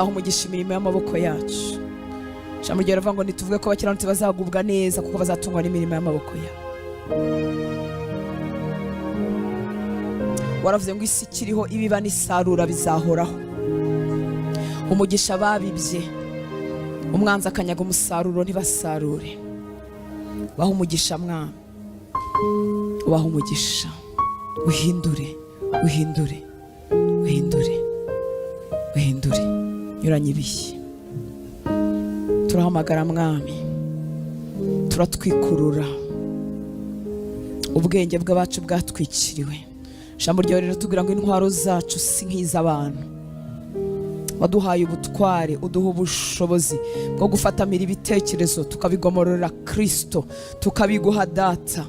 umugisha imirimo y'amaboko yacu. Ijambo ryawe rivuga ngo nituvuge ko abakiranutsi bazagubwa neza, kuko bazatungwa n'imirimo y'amaboko yabo. Waravuze ngo isi kiriho ibiba n'isarura bizahoraho. Umugisha babibye, umwanzi akanyaga umusaruro ntibasarure. Baha umugisha mwami, ubaha umugisha, uhindure, nyuranye ibihe. Turahamagara mwami turatwikurura, ubwenge bw'abacu bwatwikiriwe. Ijambo ryawe riratubwira ngo intwaro zacu si nk'iz'abantu. Waduhaye ubutware, uduha ubushobozi bwo gufatamira ibitekerezo tukabigomororera Kristo, tukabiguha Data.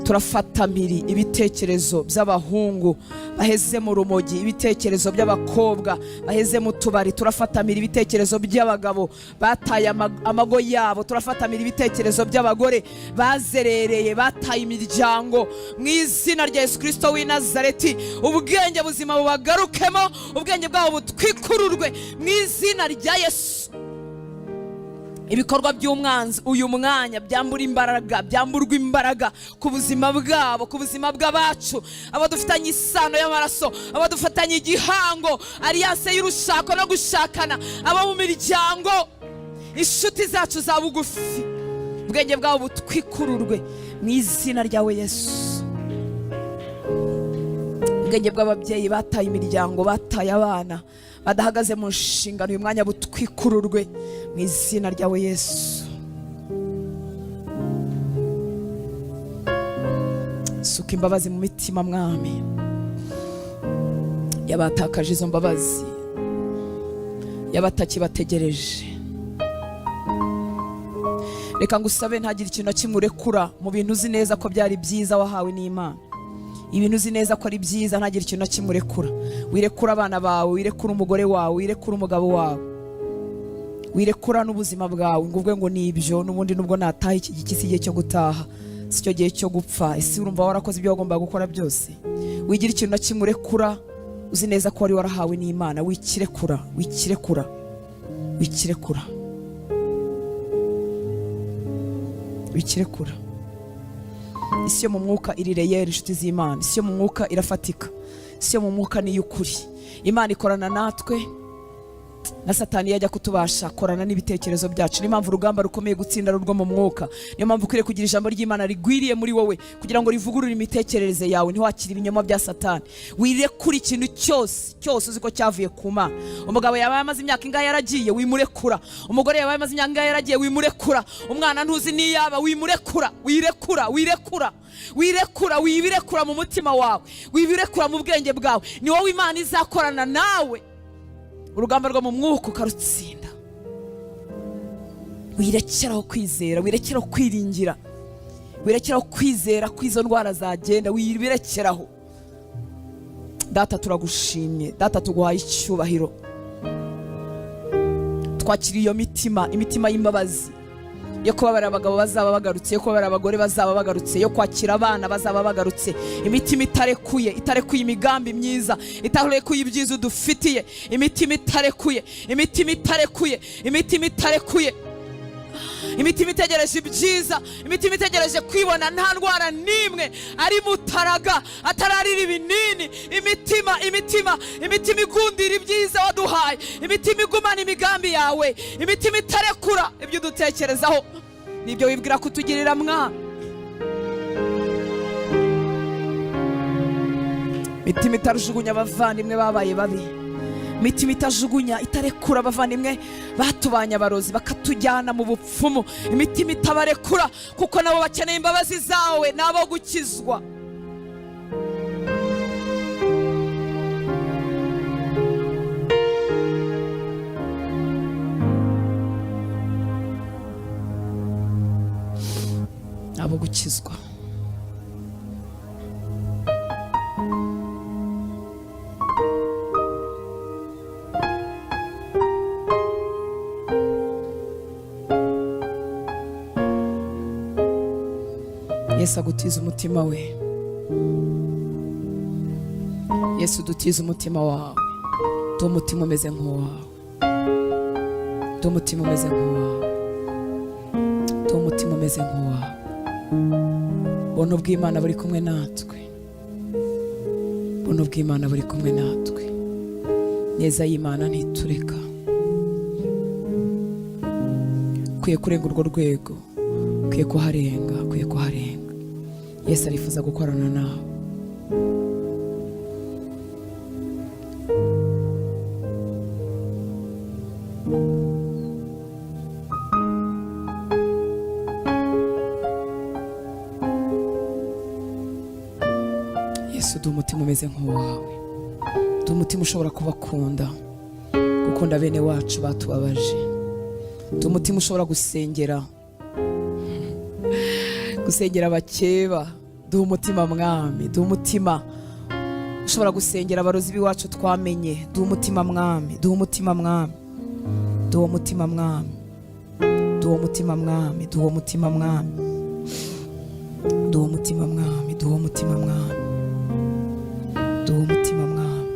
Turafatamira ibitekerezo by'abahungu baheze mu rumogi, ibitekerezo by'abakobwa baheze mu tubari. Turafatamira ibitekerezo by'abagabo bataye amago yabo. Turafatamira ibitekerezo by'abagore bazerereye, bataye imiryango. Mu izina rya Yesu Kristo w'i Nazareti, ubwenge buzima bubagarukemo, ubwenge bwabo butwikururwe mu izina rya Yesu. Ibikorwa by'umwanzi uyu mwanya byamburwa imbaraga ku buzima bwabo, ku buzima bw'abacu, abo dufitanye isano y'amaraso, abo dufatanye igihango, alliance y'urushako no gushakana, abo mu miryango, inshuti zacu za bugufi. Ubwenge bwabo butwikururwe mu izina ryawe Yesu. Ubwenge bw'ababyeyi bataye imiryango, bataye abana, badahagaze mu nshingano, uyu mwanya butwikururwe mu izina ryawe Yesu. Suka imbabazi mu mitima mwami yabatakaje izo mbabazi, yabatakibategereje. Reka ngusabe ntagire ikintu na kimwe urekura mu bintu uzi neza ko byari byiza wahawe n'Imana. Ibintu uzi neza ko ari byiza ntagire ikintu na kimwe urekura. Wirekura abana bawe, wirekura umugore wawe, wirekura umugabo wawe, wirekura n'ubuzima bwawe ngo uvuge ngo nibyo n'ubundi nubwo nataha iki gikisi igihe cyo gutaha si cyo gihe cyo gupfa. Ese urumva warakoze ibyo wagombaga gukora byose? Wigira ikintu na kimwe urekura uzi neza ko wari warahawe n'Imana. Wikirekura, wikirekura, wikirekura, wikirekura. Isi yo mu mwuka irireyera inshuti z'Imana, isi yo mu mwuka irafatika, isi yo mu mwuka ni y'ukuri. Imana ikorana natwe, na Satani yajya kutubasha korana n'ibitekerezo byacu. Niyo mpamvu urugamba rukomeye gutsinda rwo mu mwuka. Niyo mpamvu ukwiriye kugira ijambo ry'Imana rigwiriye muri wowe kugira ngo rivugurure imitekerereze yawe, ntiwakire ibinyoma bya Satani. Wirekura ikintu cyose uzi ko cyavuye ku Mana. Umugabo yabaye amaze imyaka ingahe yaragiye, wimurekura. Umugore yabaye amaze imyaka ingahe yaragiye, wimurekura. Umwana ntuzi niyaba, wimurekura. Wirekura, wibirekura mu mutima wawe, wibirekura mu bwenge bwawe. Ni wowe Imana izakorana nawe urugamba rwo mu mwuka ukarutsinda. Wirekeraho kwizera, wirekeraho kwiringira, wirekeraho kwizera ko izo ndwara zagenda, wirekeraho. Data turagushimye, Data tuguhaye icyubahiro. Twakiriye iyo imitima y'imbabazi yo kubabarira abagabo bazaba bagarutse, yo kubabarira abagore bazaba bagarutse, yo kwakira abana bazaba bagarutse. Imitima itarekuye imigambi myiza, itarekuye ibyiza dufitiye. Imitima itarekuje imitima itegereje ibyiza, imitima itegereje kwibona nta ndwara n'imwe ari mutaraga, atararira ibinini. Imitima igundira ibyiza waduhaye, imitima igumana imigambi yawe, imitima itarekura ibyo dutekerezaho nibyo wibwira kutugirira Mwami. Imitima itajugunya abavandimwe babaye babi, imitima itajugunya, itarekura abavandimwe batubanye abarozi bakatujyana mu bupfumu. Imitima itabarekura kuko nabo bakeneye imbabazi zawe, nabo gukizwa. Nabo gukizwa. Yesu agutiza umutima we. Yesu dutiza umutima wawe. Tu umutima umeze nk'uwawe. Tu umutima umeze nk'uwawe. Tu umutima umeze nk'uwawe. Buntu bw'Imana buri kumwe natwe. Buntu bw'Imana buri kumwe natwe. Neza y'Imana ntitureka. Kwiye kurenga urwo rwego. Kwiye kuharenga. Yesu arifuza gukorana nawe. duha umutima umeze nk'uwawe, duha umutima ushobora kubakunda, gukunda bene wacu batubabaje, duha umutima ushobora gusengera abakeba, duha umutima mwami, duha umutima ushobora gusengera abarozi b'iwacu twamenye, duha umutima mwami, duha umutima mwami, duha umutima mwami, duha umutima mwami, duha umutima mwami, duha umutima mwami, duha umutima mwami, duha umutima mwami.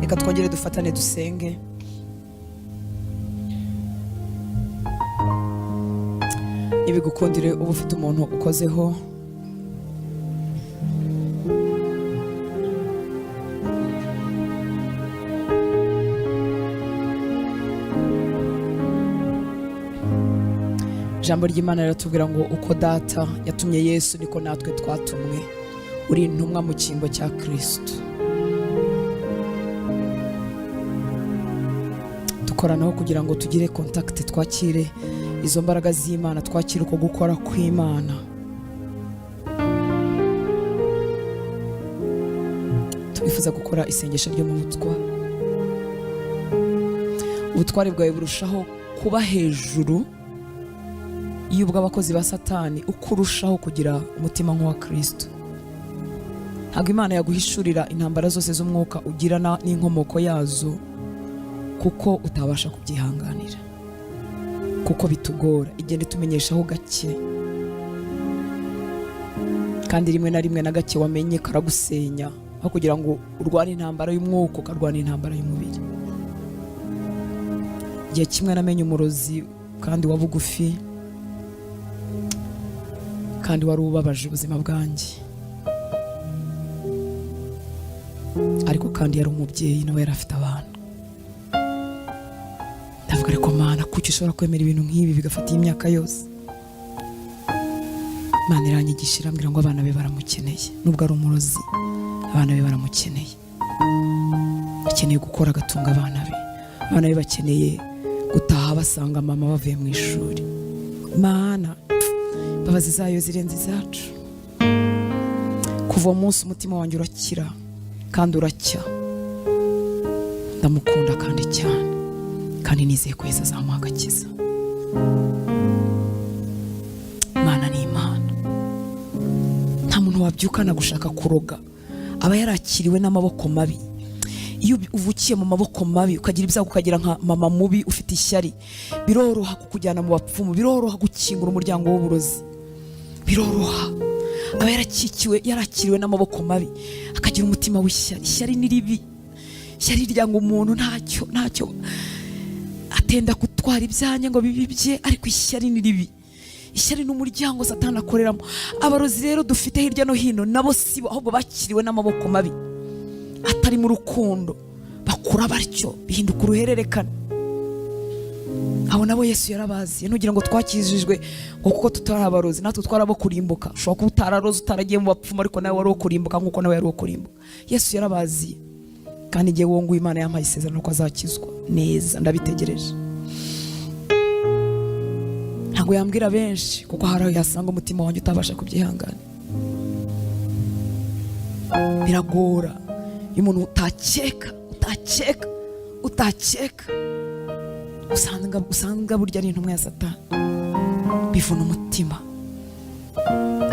Reka twongere dufatane dusenge. Ibigukundire uba ufite umuntu ukozeho, ijambo ry'Imana riratubwira ngo uko data yatumye Yesu niko natwe twatumwe, uri intumwa mu cyimbo cya Kristo. Dukoranaho kugira ngo tugire contact, twakire izo mbaraga z'Imana, twakire uko gukora kw'Imana. Twifuza gukora isengesho ryo mu butware. Ubutware bwawe burushaho kuba hejuru y'ubw'abakozi ba Satani uko urushaho kugira umutima nk'uwa Kristo. Ntabwo Imana yaguhishurira intambara zose z'umwuka ugirana n'inkomoko yazo kuko utabasha kubyihanganira, kuko bitugora. Igende tumenyeshaho gake, kandi rimwe na rimwe na gake wamenye karagusenya, aho kugira ngo urwane intambara y'umwuka ukarwana intambara y'umubiri. Igihe kimwe namenye umurozi kandi wa bugufi, kandi wari ubabaje ubuzima bwanjye, ariko kandi yari umubyeyi nawe yari afite abana. Ndavuga ariko Mana, kuki ushobora kwemera ibintu nk'ibi bigafata imyaka yose? Imana iranyigisha irambwira ngo abana be baramukeneye, nubwo ari umurozi abana be baramukeneye. Akeneye gukora agatunga abana be bakeneye gutaha basanga mama bavuye mu ishuri. Mana, imbabazi zayo zirenze izacu. Kuva umunsi umutima wanjye urakira kandi uracya. Ndamukunda kandi cyane, kandi nizeye ko Yesu azamuha agakiza. Imana ni Imana. Nta muntu wabyukana gushaka kuroga, aba yarakiriwe n'amaboko mabi. Iyo uvukiye mu maboko mabi ukagira ibyago, ukagira nka mama mubi ufite ishyari, biroroha kukujyana mu bapfumu, biroroha gukingura umuryango w'uburozi, biroroha. Aba yarakiriwe n'amaboko mabi, akagira umutima w'ishyari. Ishyari ni ribi. Ishyari ryanga umuntu ntacyo atenda gutwara ibyanjye ngo bibibye, ariko ishyari ni ribi. Ishyari ni umuryango Satani akoreramo. Abarozi rero dufite hirya no hino nabo sibo, ahubwo bakiriwe n'amaboko mabi, atari mu rukundo, bakura batyo bihinduka uruhererekane. Abo nabo Yesu yarabazi. Ntugira ngo twakijijwe ngo kuko tutari abarozi natwe twarabo kurimbuka. Ushobora kuba utararoze, utaragiye mu bapfumu, ariko nawe wari wo kurimbuka nk'uko nawe yari wo kurimbuka. Yesu yarabazi, kandi igihe wonguye Imana yampaye isezerano ko azakizwa neza. Ndabitegereje. Ntabwo yambwira benshi, kuko hari aho yasanga umutima wanjye utabasha kubyihangana. Biragora iyo umuntu utakeka usanga burya ari intumwa ya Satani, bivuna umutima.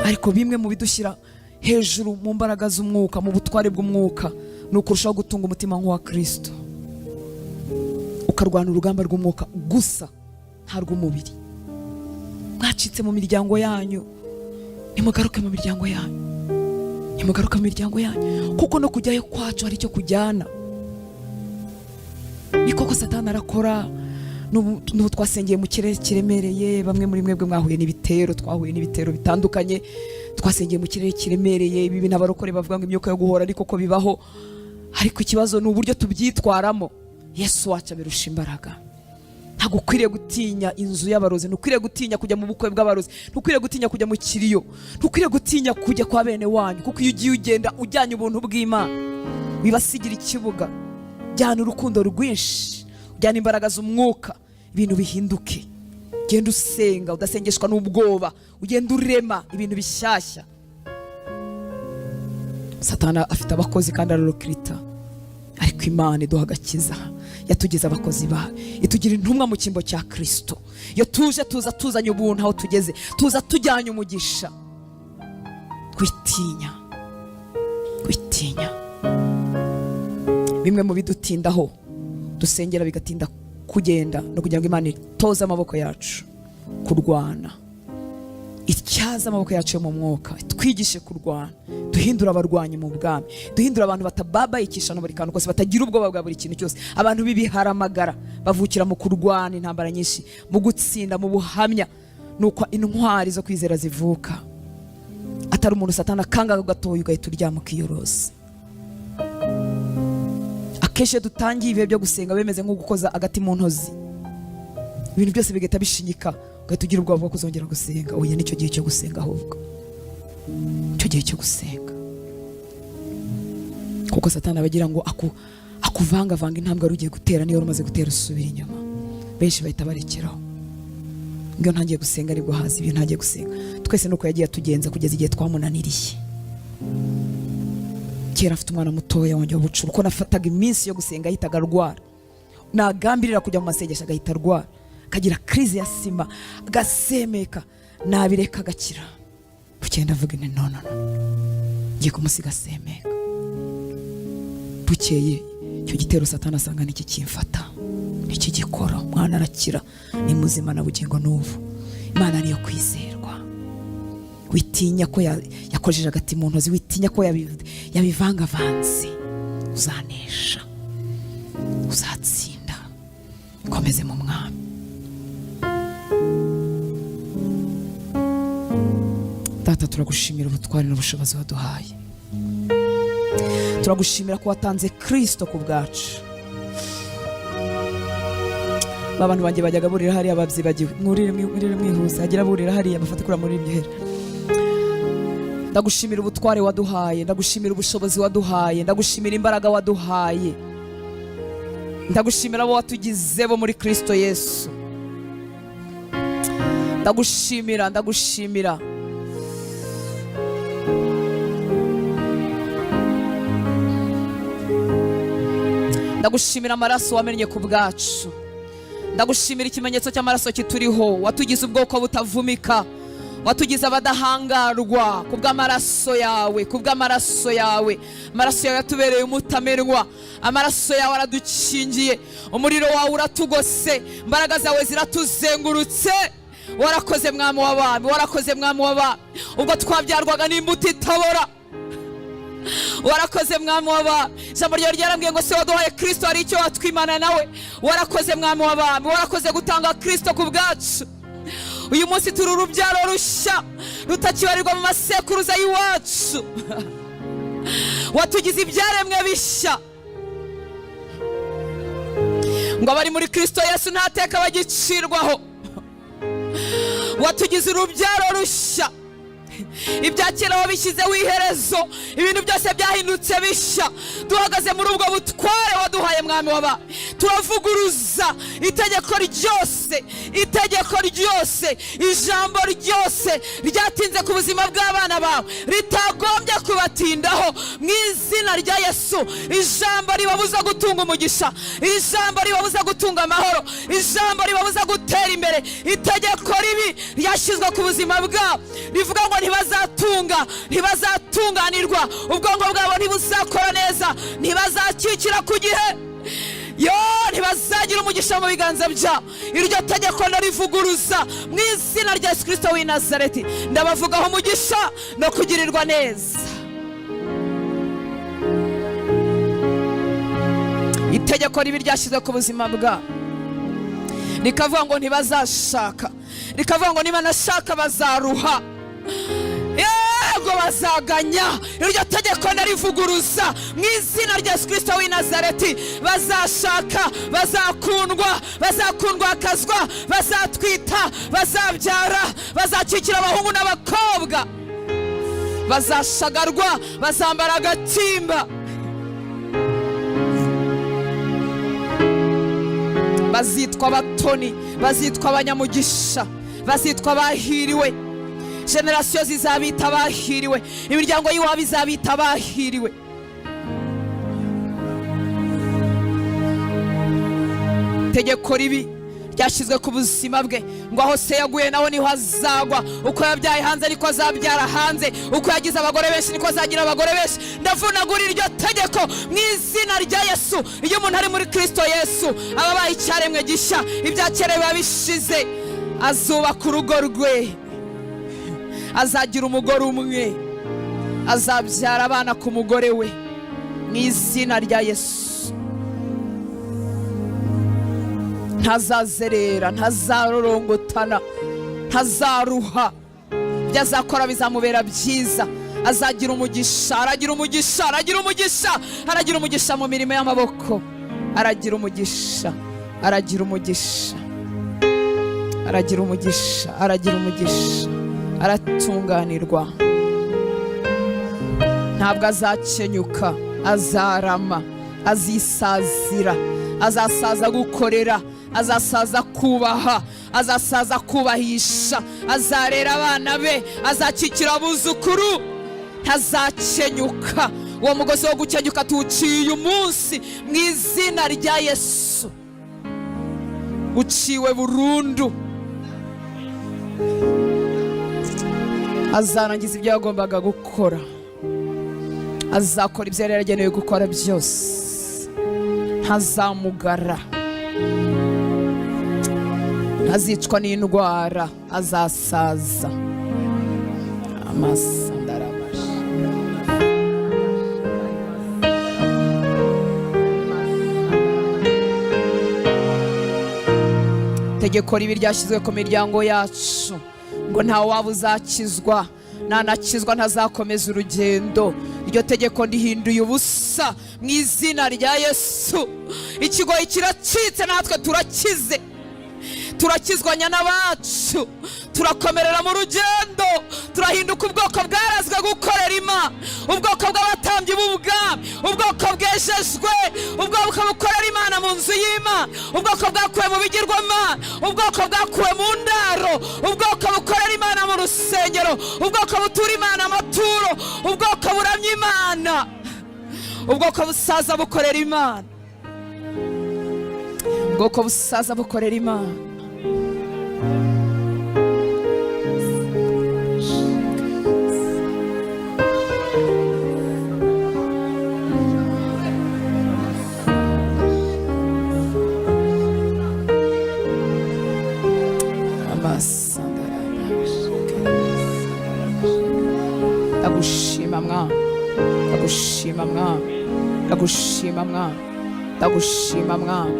Ariko bimwe mu bidushyira hejuru mu mbaraga z'umwuka, mu butware bw'umwuka, ni ukurushaho gutunga umutima nk'uwa Kristo, ukarwana urugamba rw'umwuka gusa, nta rw'umubiri. Mwacitse mu miryango yanyu, nimugaruke mu miryango yanyu, nimugaruke mu miryango yanyu, kuko no kujyayo kwacu hari icyo kujyana. Ni koko Satani arakora. N'ubu twasengeye mu kirere kiremereye, bamwe muri mwebwe mwahuye n'ibitero, twahuye n'ibitero bitandukanye, twasengeye mu kirere kiremereye. Ibi bintu abarokore bavuga ngo imyuka yo guhora, ariko ko bibaho, ariko ikibazo ni uburyo tubyitwaramo. Yesu wacu abirusha imbaraga. Ntabwo ukwiriye gutinya inzu y'abarozi, ntukwiriye gutinya kujya mu bukwe bw'abarozi, ntukwiriye gutinya kujya mu kiriyo, ntukwiriye gutinya kujya kwa bene wanyu, kuko iyo ugiye ugenda ujyanye ubuntu bw'Imana, bibasigira ikibuga. Jyana urukundo rwinshi, jyana imbaraga z'umwuka, ibintu bihinduke. genda usenga, udasengeshwa n'ubwoba, ugenda urema ibintu bishyashya. Satani afite abakozi kandi ararokirita, ariko Imana iduha agakiza, yatugize abakozi bayo, itugira intumwa mu cyimbo cya Kristo. Iyo tuje tuza tuzanye ubuntu aho tugeze, tuza tujyanye umugisha. Kwitinya, kwitinya. Bimwe mu bidutindaho dusengera bigatinda kugenda, no kugira ngo Imana itoze amaboko yacu kurwana, ityaza amaboko yacu yo mu mwuka, twigishe kurwana, duhindura abarwanyi mu bwami, duhindura abantu batababayikisha no buri kantu kose, batagira ubwoba bwa buri kintu cyose, abantu bibiharamagara bavukira mu kurwana intambara nyinshi, mu gutsinda, mu buhamya. Nuko intwari zo kwizera zivuka, atari umuntu Satani akangaga gatoya ugahita uryama ukiyoroza. Akenshi dutangiye ibihe byo gusenga bemeze nko gukoza agati mu ntozi, ibintu byose bigahita bishinyika, ugahita ugira ubwoba bwo kuzongera gusenga. Oya, nicyo gihe cyo gusenga, ahubwo icyo gihe cyo gusenga, kuko Satani abagira ngo akuvangavanga intambwe wari ugiye gutera, niyo umaze gutera usubira inyuma. Benshi bahita barekeraho, ngo ntangiye gusenga aribwo hazi ibyo ntangiye gusenga. Twese nuko yagiye atugenza kugeza igihe twamunaniriye. Kera afite umwana mutoya wanjye w'ubucuru, ko nafataga iminsi yo gusenga ahitaga arwara, nagambirira kujya mu masengesho agahita arwara, akagira crise ya sima, agasemeka, nabireka agakira. Bukeye ndavuga nti no, ngiye kumusiga asemeka. Bukeye icyo gitero Satani asanga niki kimfata, niki gikora, mwana arakira, ni muzima na bugingo n'ubu. Imana niyo kwizerwa. Witinya ko yakojeje agati mu ntozi, witinya ko yabivangavanze. Uzanesha, uzatsinda, komeze mu mwami. Data, turagushimira ubutwari n'ubushobozi waduhaye. Turagushimira ko watanze Kristo ku bwacu. Babantu banjye bajyaga burira hariya babyibagiwe, mwurire mwihuse, hagira burira hariya bafate kura muri imyihera. Ndagushimira ubutware waduhaye, ndagushimira ubushobozi waduhaye, ndagushimira imbaraga waduhaye, ndagushimira abo watugize bo muri Kristo Yesu. Ndagushimira, ndagushimira. Ndagushimira amaraso wamennye ku bwacu. Ndagushimira ikimenyetso cy'amaraso kituriho, watugize ubwoko butavumika, watugize abadahangarwa kubw'amaraso yawe, kubw'amaraso yawe. Amaraso yawe yatubereye umutamenwa, amaraso yawe aradukingiye, umuriro wawe uratugose, imbaraga zawe ziratuzengurutse. Warakoze mwami w'abami, warakoze mwami w'abami, ubwo twabyarwaga n'imbuto itabora. Warakoze mwami w'abami, ijambo ryawe ryarambwiye ngo se waduhaye Kristo hari icyo watwimana nawe. Warakoze mwami w'abami, warakoze gutanga Kristo ku bwacu. Uyu munsi turi urubyaro rushya rutakibarirwa mu masekuruza y'iwacu. Watugize ibyaremwe bishya, ngo abari muri Kristo Yesu nta teka bagicirwaho. Watugize urubyaro rushya, ibya kera wabishyizeho iherezo, ibintu byose byahindutse bishya. Duhagaze muri ubwo butware waduhaye mwami w'abami, turavuguruza itegeko ryose, itegeko ryose, ijambo ryose ryatinze ku buzima bw'abana bawe, ritagombye kubatindaho mu izina rya Yesu. Ijambo ribabuza gutunga umugisha, ijambo ribabuza gutunga amahoro, ijambo ribabuza gutera imbere. Itegeko ribi ryashyizwe ku buzima bwabo rivuga ngo ntibazatunga, ntibazatunganirwa, ubwonko bwabo ntibuzakora neza, ntibazakikira ku gihe, ntibazagira umugisha mu biganza byabo. Iryo tegeko ndarivuguruza mu izina rya Yesu Kristo w'i Nazareti. Ndabavugaho umugisha no kugirirwa neza. Itegeko ribi ryashyizwe ku buzima bwabo rikavuga ngo ntibazashaka, rikavuga ngo niba nashaka bazaruha, yego bazaganya. Iryo tegeko ndarivuguruza mu izina rya Yesu Kristo w'i Nazareti. Bazashaka, bazakundwa, bazakundwakazwa, bazatwita, bazabyara, bazakikira abahungu n'abakobwa, bazashagarwa, bazambara agatimba, bazitwa abatoni, bazitwa abanyamugisha, bazitwa abahiriwe. generasiyo zizabita abahiriwe, imiryango y'iwabo izabita abahiriwe. Tegeko ribi ryashyizwe ku buzima bwe ngo aho se yaguye naho niho azagwa. Uko yabyaye hanze niko azabyara hanze, uko yagize abagore benshi niko azagira abagore benshi. Ndavunagura iryo tegeko mu izina rya Yesu. Iyo umuntu ari muri Kristo Yesu aba abaye icyaremwe gishya, ibya kera biba bishize. Azubaka urugo rwe, azagira umugore umwe, azabyara abana ku mugore we mu izina rya Yesu. Ntazazerera, ntazarorongotana, ntazaruha. Ibyo azakora bizamubera byiza. Azagira umugisha, aragira umugisha, aragira umugisha, aragira umugisha mu mirimo y'amaboko. Aragira umugisha, aragira umugisha, aragira umugisha, aragira umugisha, aratunganirwa. Ntabwo azakenyuka, azarama, azisazira, azasaza gukorera, azasaza kubaha, azasaza kubahisha, azarera abana be, azakikira abuzukuru. Ntazakenyuka. Uwo mugozi wo gukenyuka tuwuciye umunsi mu izina rya Yesu. Uciwe burundu. Azarangiza ibyo yagombaga gukora, azakora ibyo yari yaragenewe gukora byose. Ntazamugara, ntazicwa n'indwara, azasaza. Amasandarabasha. Tegeko ribi ryashyizwe ku miryango yacu ngo nta waba uzakizwa, nanakizwa ntazakomeza urugendo. Iryo tegeko ndihinduye ubusa mu izina rya Yesu. Ikigoyi kiracitse, natwe turakize, turakizwanya n'abacu, turakomerera mu rugendo, turahinduka ubwoko bwarazwe gukorera Imana, ubwoko bw'abatambyi b'ubwami, ubwoko bwejejwe, ubwoko bukorera Imana mu nzu y'Imana, ubwoko bwakuwe mu bigirwamana, ubwoko bwakuwe mu ndaro, ubwoko bukorera Imana mu rusengero, ubwoko butura Imana amaturo, ubwoko buramya Imana, ubwoko busaza bukorera Imana, ubwoko busaza bukorera Imana. Ndagushima Mwana, ndagushima Mwana, ndagushima Mwana, ndagushima Mwana,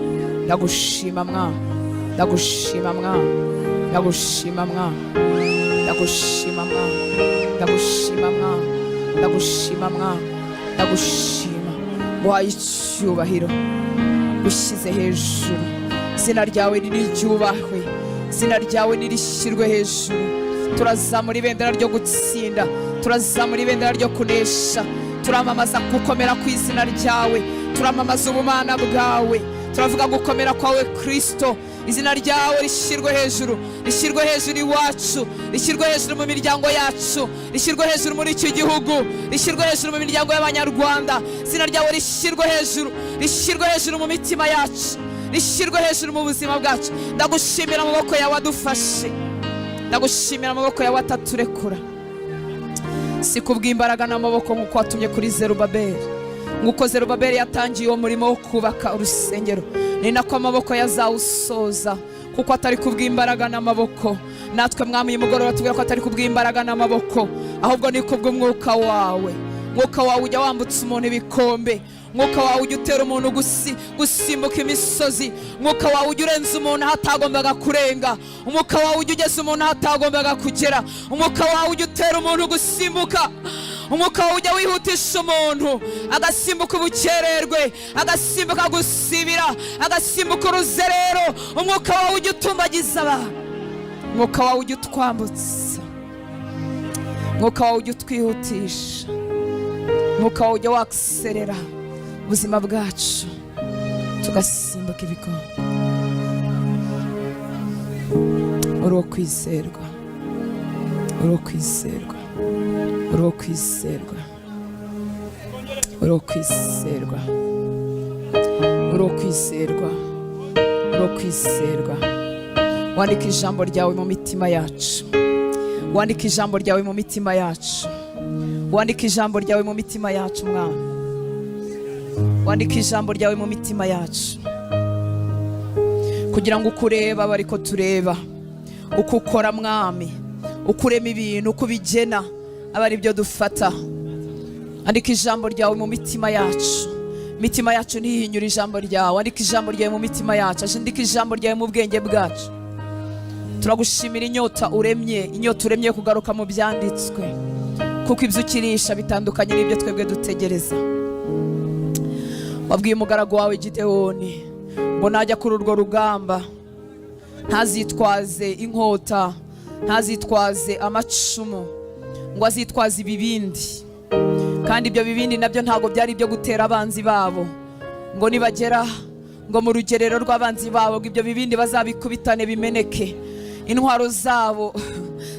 ndagushima Mwana, ndagushima Mwana, ndagushima Mwana, ndagushima Mwana, ndagushima Mwana, ndagushima Mwana, ndagushima. Nguhaye icyubahiro, ushyize hejuru. Izina ryawe niryubahwe, izina ryawe nirishyirwe hejuru. Turazamura ibendera ryo gutsinda, turazamura ibendera ryo kunesha. Turamamaza gukomera ku izina ryawe, turamamaza ubumana bwawe, turavuga gukomera kwawe Kristo. Izina ryawe rishyirwe hejuru, rishyirwe hejuru iwacu, rishyirwe hejuru mu miryango yacu, rishyirwe hejuru muri iki gihugu, rishyirwe hejuru mu miryango y'Abanyarwanda. Izina ryawe rishyirwe hejuru, rishyirwe hejuru mu mitima yacu, rishyirwe hejuru mu buzima bwacu. Ndagushimira amaboko yawe adufashe, ndagushimira amaboko yawe ataturekura. Si kubw'imbaraga n'amaboko nk'uko watumye kuri Zerubabeli, nk'uko Zerubabeli yatangiye uwo murimo wo kubaka urusengero, ni nako amaboko yazawusoza, kuko atari kubw'imbaraga n'amaboko. Natwe Mwami uyu mugoroba tubwira ko atari kubw'imbaraga n'amaboko, ahubwo ni kubw'umwuka wawe. Mwuka wawe ujya wambutsa umuntu ibikombe, mwuka wawe ujya utera umuntu gusimbuka imisozi, mwuka wawe ujya urenza umuntu aho atagombaga kurenga, umwuka wawe ujya ugeza umuntu aho atagombaga kugera, umwuka wawe ujya utera umuntu gusimbuka, umwuka wawe ujya wihutisha umuntu agasimbuka ubukererwe, agasimbuka gusibira, agasimbuka uruzerero. Umwuka wawe ujya utumbagiza abantu, umwuka wawe ujya utwambutsa, umwuka wawe ujya utwihutisha, umwuka wawe ujya wakiserera ubuzima bwacu tugasimbuka ibikombe. uri uwo kwizerwa, uri uwo kwizerwa, uri uwo kwizerwa, uri uwo kwizerwa, uri uwo kwizerwa, uri uwo kwizerwa. Wandika ijambo ryawe mu mitima yacu, wandika ijambo ryawe mu mitima yacu, wandika ijambo ryawe mu mitima yacu mwana, wandika ijambo ryawe mu mitima yacu, kugira ngo ukureba aba ariko tureba, uko ukora mwami, uko urema ibintu, uko ubigena aba ari byo dufata. Andika ijambo ryawe mu mitima yacu, mitima yacu ntihinyura ijambo ryawe. Andika ijambo ryawe mu mitima yacu, andika ijambo ryawe mu bwenge bwacu. Turagushimira inyota uremye kugaruka mu byanditswe, kuko ibyo ukirisha bitandukanye n'ibyo twebwe dutegereza. Wabwiye umugaragu wawe Gideyoni ngo najya kuri urwo rugamba ntazitwaze inkota, ntazitwaze amacumu, ngo azitwaze ibibindi. Kandi ibyo bibindi nabyo ntabwo byari ibyo gutera abanzi babo, ngo nibagera ngo mu rugerero rw'abanzi babo, ngo ibyo bibindi bazabikubitane bimeneke. Intwaro zabo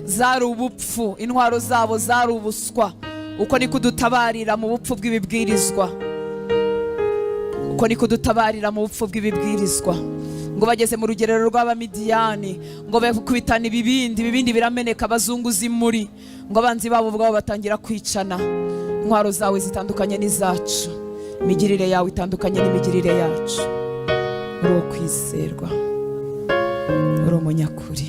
zari ubupfu, intwaro zabo zari ubuswa. Uko ni kudutabarira mu bupfu bw'ibibwirizwa, uko ni kudutabarira mu bupfu bw'ibibwirizwa. Ngo bageze mu rugerero rw'Abamidiyani, ngo bakubitana ibibindi birameneka, bazunguza imuri, ngo abanzi babo ubwabo batangira kwicana. Intwaro zawe zitandukanye n'izacu, imigirire yawe itandukanye n'imigirire yacu. Uri uwo kwizerwa, uri umunyakuri,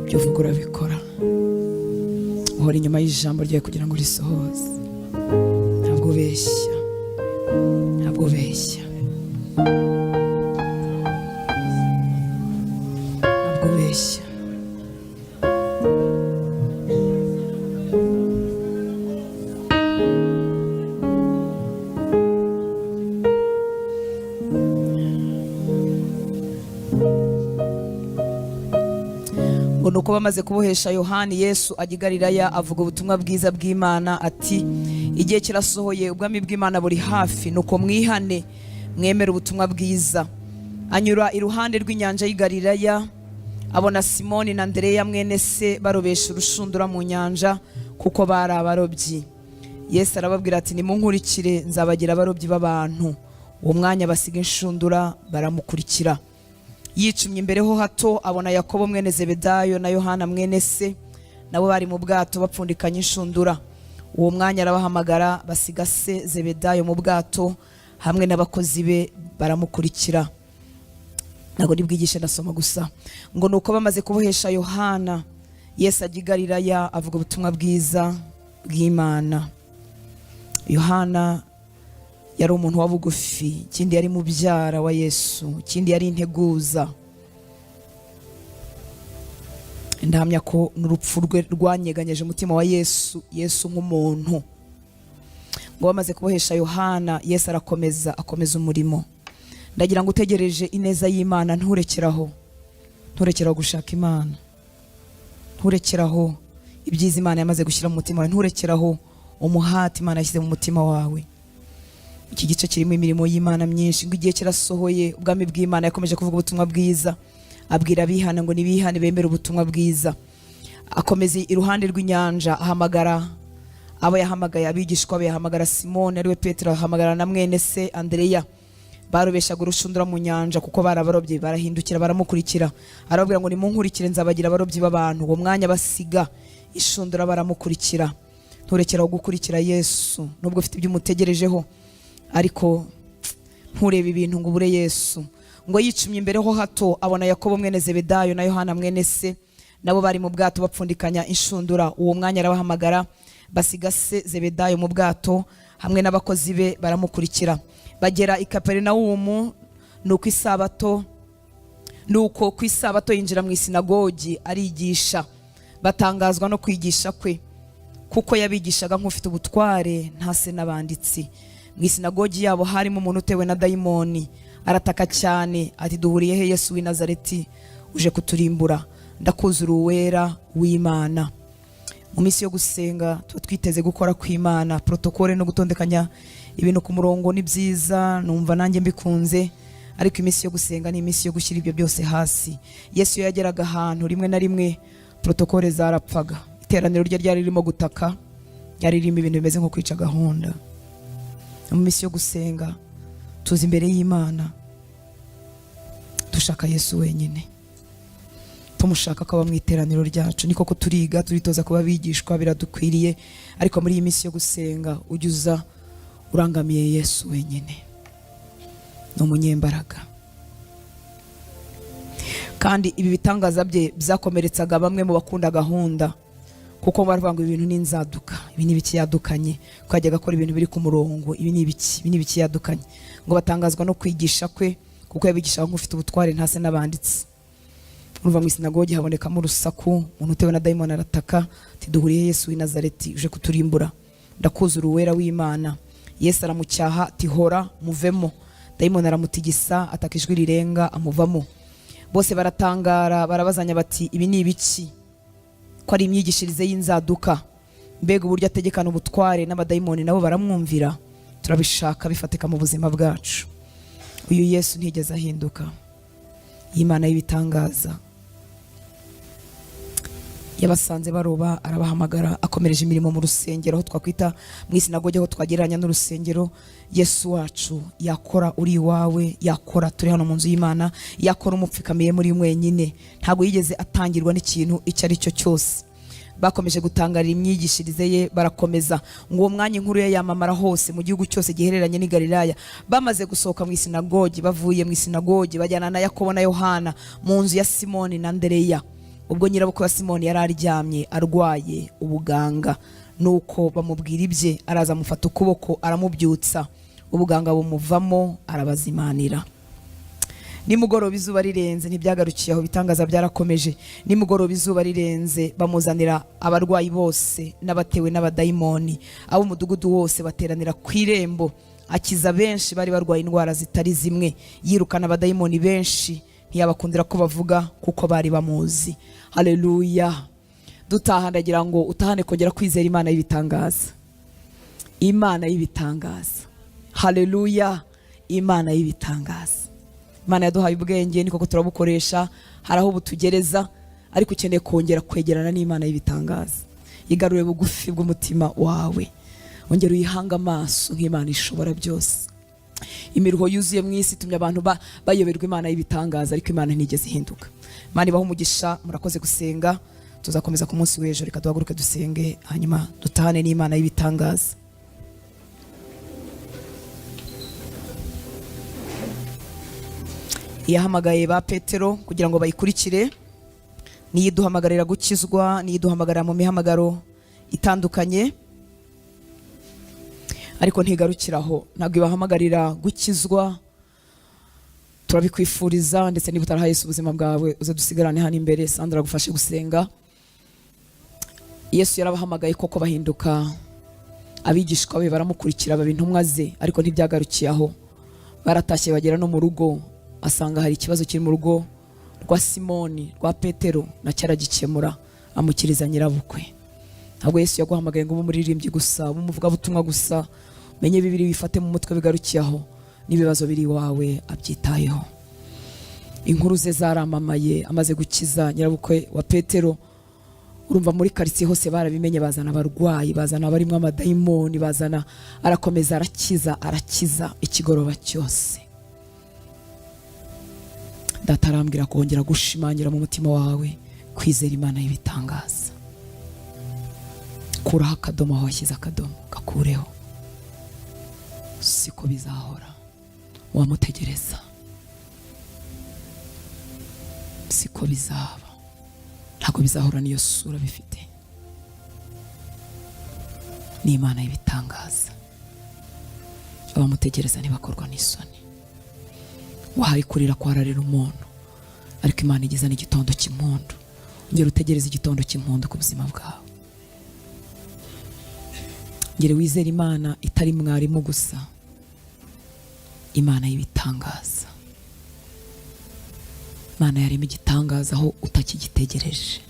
ibyo uvuga urabikora. Uhora inyuma y'ijambo ryawe kugira ngo urisohoze. Ntabwo ubeshya, ntabwo ubeshya, ntabwo ubeshya. Nuko bamaze kubohesha Yohani, Yesu ajya i Galilaya avuga ubutumwa bwiza bw'Imana ati, igihe kirasohoye, ubwami bw'Imana buri hafi, nuko mwihane mwemere ubutumwa bwiza. Anyura iruhande rw'inyanja y'i Galilaya, abona Simoni na Andereya mwene se barobesha urushundura mu nyanja, kuko bari abarobyi. Yesu arababwira ati, nimunkurikire nzabagira abarobyi b'abantu. Uwo mwanya basiga inshundura baramukurikira. Yicumye imbere ho hato abona Yakobo mwene Zebedayo na Yohana mwene se, nabo bari mu bwato bapfundikanye inshundura. Uwo mwanya arabahamagara, basiga se Zebedayo mu bwato hamwe n'abakozi be baramukurikira. Ntabwo nibwigishe ndasoma gusa. Ngo nuko bamaze kubohesha Yohana, Yesu ajya i Galilaya avuga ubutumwa bwiza bw'Imana. Yohana yari umuntu wa bugufi, ikindi yari mubyara wa Yesu, ikindi yari integuza. Ndahamya ko n'urupfu rwe rwanyeganyeje umutima wa Yesu nk'umuntu. Ngo bamaze kubohesha Yohana, Yesu arakomeza umurimo. Ndagira ngo utegereje ineza y'Imana nturekeraho gushaka Imana, nturekeraho ibyiza Imana yamaze gushyira mu mutima wawe, nturekeraho umuhati Imana yashyize mu mutima wawe. Iki gice kirimo imirimo y'Imana myinshi. Ngo igihe kirasohoye, ubwami bw'Imana yakomeje kuvuga ubutumwa bwiza, abwira abihana ngo nibihane bemere ubutumwa bwiza. Akomeza iruhande rw'inyanja, ahamagara abo yahamagaye, abigishwa be, ahamagara Simoni ariwe Petero, ahamagara na mwene se Andereya. Barobeshaga urushundura mu nyanja kuko barabarobye, barahindukira baramukurikira. Arababwira ngo nimunkurikire nzabagira abarobyi b'abantu. Uwo mwanya basiga ishundura baramukurikira. Nturekeraho gukurikira Yesu nubwo ufite ibyo umutegerejeho, ariko nturebe ibintu ngo ubure Yesu. Ngo yicumye imbere ho hato abona Yakobo mwene Zebedayo na Yohana mwene se, nabo bari mu bwato bapfundikanya inshundura. Uwo mwanya arabahamagara, basiga se Zebedayo mu bwato hamwe n'abakozi be baramukurikira. Bagera i Kaperinawumu, nuko ku isabato yinjira mu isinagogi arigisha. Batangazwa no kwigisha kwe, kuko yabigishaga nk'ufite ubutware ntase n'abanditsi. Mu isinagogi yabo harimo umuntu utewe na dayimoni, arataka cyane ati, duhuriye he Yesu w'i Nazareti, uje kuturimbura? Ndakuzura uwera w'Imana. Mu minsi yo gusenga tuba twiteze gukora kw'Imana, protokole no gutondekanya ibintu ku murongo ni byiza, numva nanjye mbikunze, ariko iminsi yo gusenga ni iminsi yo gushyira ibyo byose hasi. Yesu yageraga ahantu rimwe na rimwe protokole zarapfaga, iteraniro rye ryari ririmo gutaka, ryari ririmo ibintu bimeze nko kwica gahunda. Mu minsi yo gusenga tuzi imbere y'Imana, dushaka Yesu wenyine, tumushaka akaba mu iteraniro ryacu. Ni koko turiga, turitoza kuba bigishwa, biradukwiriye, ariko muri iyi minsi yo gusenga ujye uza urangamiye Yesu wenyine. Ni umunyembaraga, kandi ibi bitangaza bye byakomeretsaga bamwe mu bakunda gahunda, kuko baravuga ngo ibintu ni inzaduka, ibi ni ibiki yadukanye, ko yajyaga akora ibintu biri ku murongo, ibi ni ibiki yadukanye. Ngo batangazwa no kwigisha kwe, kuko yabigishaga nk'ufite ubutware ntase n'abanditsi. Urumva mu isinagogi habonekamo urusaku, umuntu utewe na dayimoni arataka ati duhuriye Yesu w'i Nazareti uje kuturimbura, ndakuzura uwera w'Imana. Yesu aramucyaha ati hora muvemo. Dayimoni aramutigisa ataka ijwi rirenga amuvamo. Bose baratangara barabazanya bati ibi ni ibiki, ko ari imyigishirize y'inzaduka, mbega uburyo ategekana ubutware, n'abadayimoni nabo baramwumvira. Turabishaka bifatika mu buzima bwacu. Uyu Yesu ntigeze ahinduka, Imana y'ibitangaza. Yabasanze baroba arabahamagara, akomereje imirimo mu rusengero, aho twakwita mu isinagogi, aho twagereranya n'urusengero. Yesu wacu yakora uri iwawe, yakora turi hano mu nzu y'Imana, yakora umupfikamiye muri mwenyine. Ntabwo yigeze atangirwa n'ikintu icyo ari cyo cyose. Bakomeje gutangarira imyigishirize ye, barakomeza ngo uwo mwanya inkuru ye yamamara hose mu gihugu cyose gihereranye n'i Galilaya. Bamaze gusohoka mu isinagogi, bavuye mu isinagogi bajyana na Yakobo na Yohana mu nzu ya Simoni na Andereya. Ubwo nyirabukwe wa Simoni yari aryamye arwaye ubuganga, nuko bamubwira ibye, araza amufata ukuboko aramubyutsa, ubuganga bumuvamo arabazimanira. Nimugoroba izuba rirenze, ntibyagarukiye aho, bitangaza byarakomeje. Nimugoroba izuba rirenze bamuzanira abarwayi bose n'abatewe n'abadayimoni, abo umudugudu wose bateranira ku irembo. Akiza benshi bari barwaye indwara zitari zimwe, yirukana abadayimoni benshi, ntiyabakundira ko bavuga kuko bari bamuzi. Haleluya. Dutaha ndagira ngo utahane kongera kwizera Imana y'ibitangaza, Imana y'ibitangaza. Haleluya. Imana y'ibitangaza. Imana yaduhaye ubwenge, niko turabukoresha, hari aho butugereza, ariko ukeneye kongera kwegerana n'Imana y'ibitangaza. Igarure bugufi bw'umutima wawe, ongera uyihanga amaso nk'Imana ishobora byose. Imiruho yuzuye mu isi itumye abantu bayoberwa Imana y'ibitangaza, ariko Imana ntigeze ihinduka. Imana ibahe umugisha, murakoze gusenga. Tuzakomeza ku munsi w'ejo, reka duhaguruke dusenge, hanyuma dutahane n'Imana y'ibitangaza. Yahamagaye ba Petero kugira ngo bayikurikire, niyo iduhamagarira gukizwa, niyo iduhamagarira mu mihamagaro itandukanye, ariko ntigarukiraho. Ntabwo ibahamagarira gukizwa, turabikwifuriza, ndetse niba utarahaye Yesu ubuzima bwawe uze dusigarane hano imbere, Sandra agufashe gusenga. Yesu yarabahamagaye koko bahinduka abigishwa be, baramukurikira baba intumwa ze, ariko ntibyagarukiye aho. Baratashye bagera no mu rugo, asanga hari ikibazo kiri mu rugo rwa Simoni, rwa Petero, na cyaragikemura, amukiriza nyirabukwe. Ntabwo Yesu yaguhamagaye ngo ube umuririmbyi gusa, ube umuvugabutumwa gusa, menye Bibiliya wifate mu mutwe, bigarukiye aho. N'ibibazo biri iwawe abyitayeho. Inkuru ze zaramamaye, amaze gukiza nyirabukwe wa Petero. Urumva muri karitsiye hose barabimenye, bazana abarwayi, bazana abarimo amadayimoni, bazana, arakomeza arakiza ikigoroba cyose. Data arambwira kongera gushimangira mu mutima wawe kwizera Imana y'ibitangaza. Kuraho akadomo aho washyize akadomo, gakureho. Siko bizahora, wamutegereza. Siko bizaba, ntabwo bizahora niyo sura bifite. Ni Imana y'ibitangaza, abamutegereza ntibakorwa n'isoni. Wahaye kurira kwararira umuntu, ariko Imana igiza n'igitondo cy'impundu. Ngera utegereza igitondo cy'impundu ku buzima bwawe. Ngere wizera Imana itari mwarimu gusa, Imana y'ibitangaza. Imana yarema igitangaza aho utakigitegereje.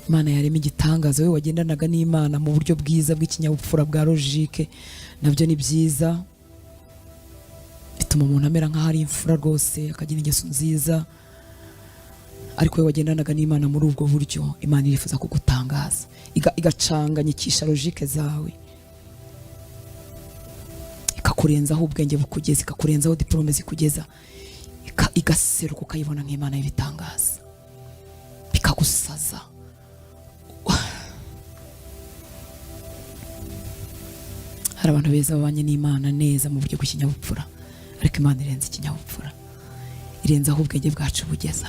Imana yarema igitangaza, wowe wagendanaga n'Imana mu buryo bwiza bw'ikinyabupfura bwa logique, nabyo ni byiza, bituma umuntu amera nk'aho ari imfura rwose, akagira ingeso nziza, ariko we wagendanaga n'Imana muri ubwo buryo, Imana irifuza kugutangaza, igacanganyikisha logike zawe, ikakurenzaho ubwenge bukugeza, ikakurenzaho diplome zikugeza, igaseruka ukayibona nk'Imana y'ibitangaza, bikagusaza. Hari abantu beza babanye n'Imana neza mu buryo bw'ikinyabupfura, ariko Imana irenze ikinyabupfura, irenze aho ubwenge bwacu bugeza.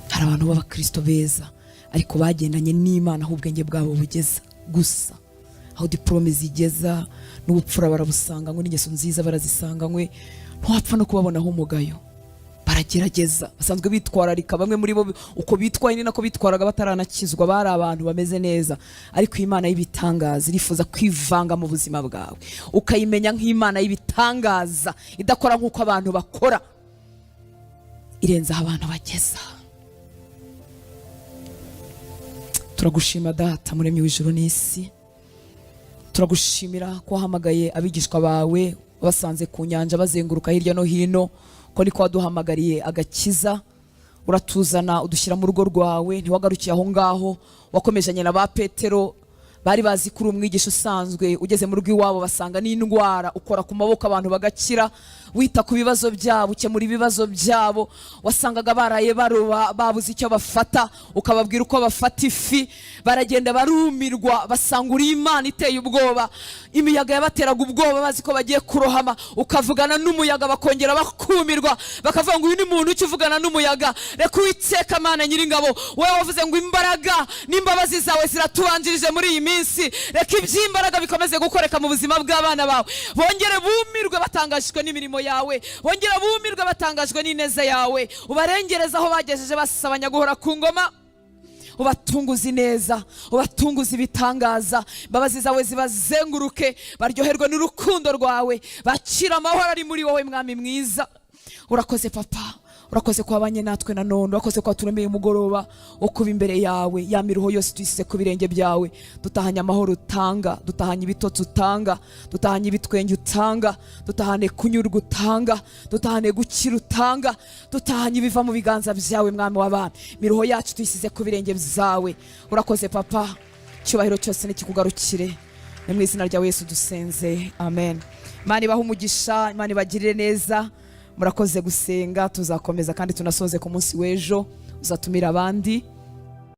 Hari abantu b'abakristo beza ariko bagendanye n'Imana aho ubwenge bwabo bugeza gusa, aho diplome zigeza n'ubupfura barabusanganywe, n'ingeso nziza barazisanganywe, ntiwapfa no kubabonaho umugayo. Baragerageza, basanzwe bitwararika, bamwe muri bo uko bitwaye ni nako bitwaraga bataranakizwa, bari abantu bameze neza, ariko Imana y'ibitangaza irifuza kwivanga mu buzima bwawe, ukayimenya nk'Imana y'ibitangaza idakora nk'uko abantu bakora, irenze aho abantu bageza. Turagushima Data muremyi w'ijuru n'isi, turagushimira ko wahamagaye abigishwa bawe, basanze ku nyanja bazenguruka hirya no hino, ko niko waduhamagariye agakiza, uratuzana udushyira mu rugo rwawe. Ntiwagarukiye aho ngaho, wakomejanye na ba Petero, bari bazi kuri umwigisha usanzwe, ugeze mu rugo iwabo basanga n'indwara, ukora ku maboko abantu bagakira, wita ku bibazo byabo, ukemura ibibazo byabo. Wasangaga baraye baroba babuze icyo bafata, ukababwira uko bafata ifi, baragenda barumirwa, basanga uri Imana iteye ubwoba. Imiyaga yabateraga ubwoba bazi ko bagiye kurohama, ukavugana n'umuyaga bakongera bakumirwa, bakavuga ngo uyu ni muntu ukivugana n'umuyaga. Reka Uwiteka Mana Nyiringabo, wowe wavuze ngo imbaraga n'imbabazi zawe ziratubanjirije muri iyi minsi, reka iby'imbaraga bikomeze gukoreka mu buzima bw'abana bawe, bongere bumirwe batangajwe n'imirimo yawe, bongere bumirwe batangajwe n'ineza yawe, ubarengereza aho bagejeje basabanya guhora ku ngoma, ubatunguze neza, ubatunguze ibitangaza, imbabazi zawe zibazenguruke, baryoherwe n'urukundo rwawe, bakira amahoro ari muri wowe Mwami mwiza. Urakoze Papa, urakoze ko wabanye natwe na none, urakoze ko waturemeye umugoroba wo kuba imbere yawe, ya miruho yose tuyisize ku birenge byawe, dutahanye amahoro utanga, dutahanye ibitotsi utanga, dutahanye ibitwenge utanga, dutahane kunyurwa utanga, dutahane gukira utanga, dutahanye ibiva mu biganza byawe Mwami w'abami, miruho yacu tuyisize ku birenge byawe. Urakoze Papa, cyubahiro cyose nikikugarukire, ni mu izina rya Yesu dusenze, amen. Imana ibahe umugisha, Imana ibagirire neza. Murakoze gusenga, tuzakomeza kandi tunasoze ku munsi w'ejo, uzatumira abandi.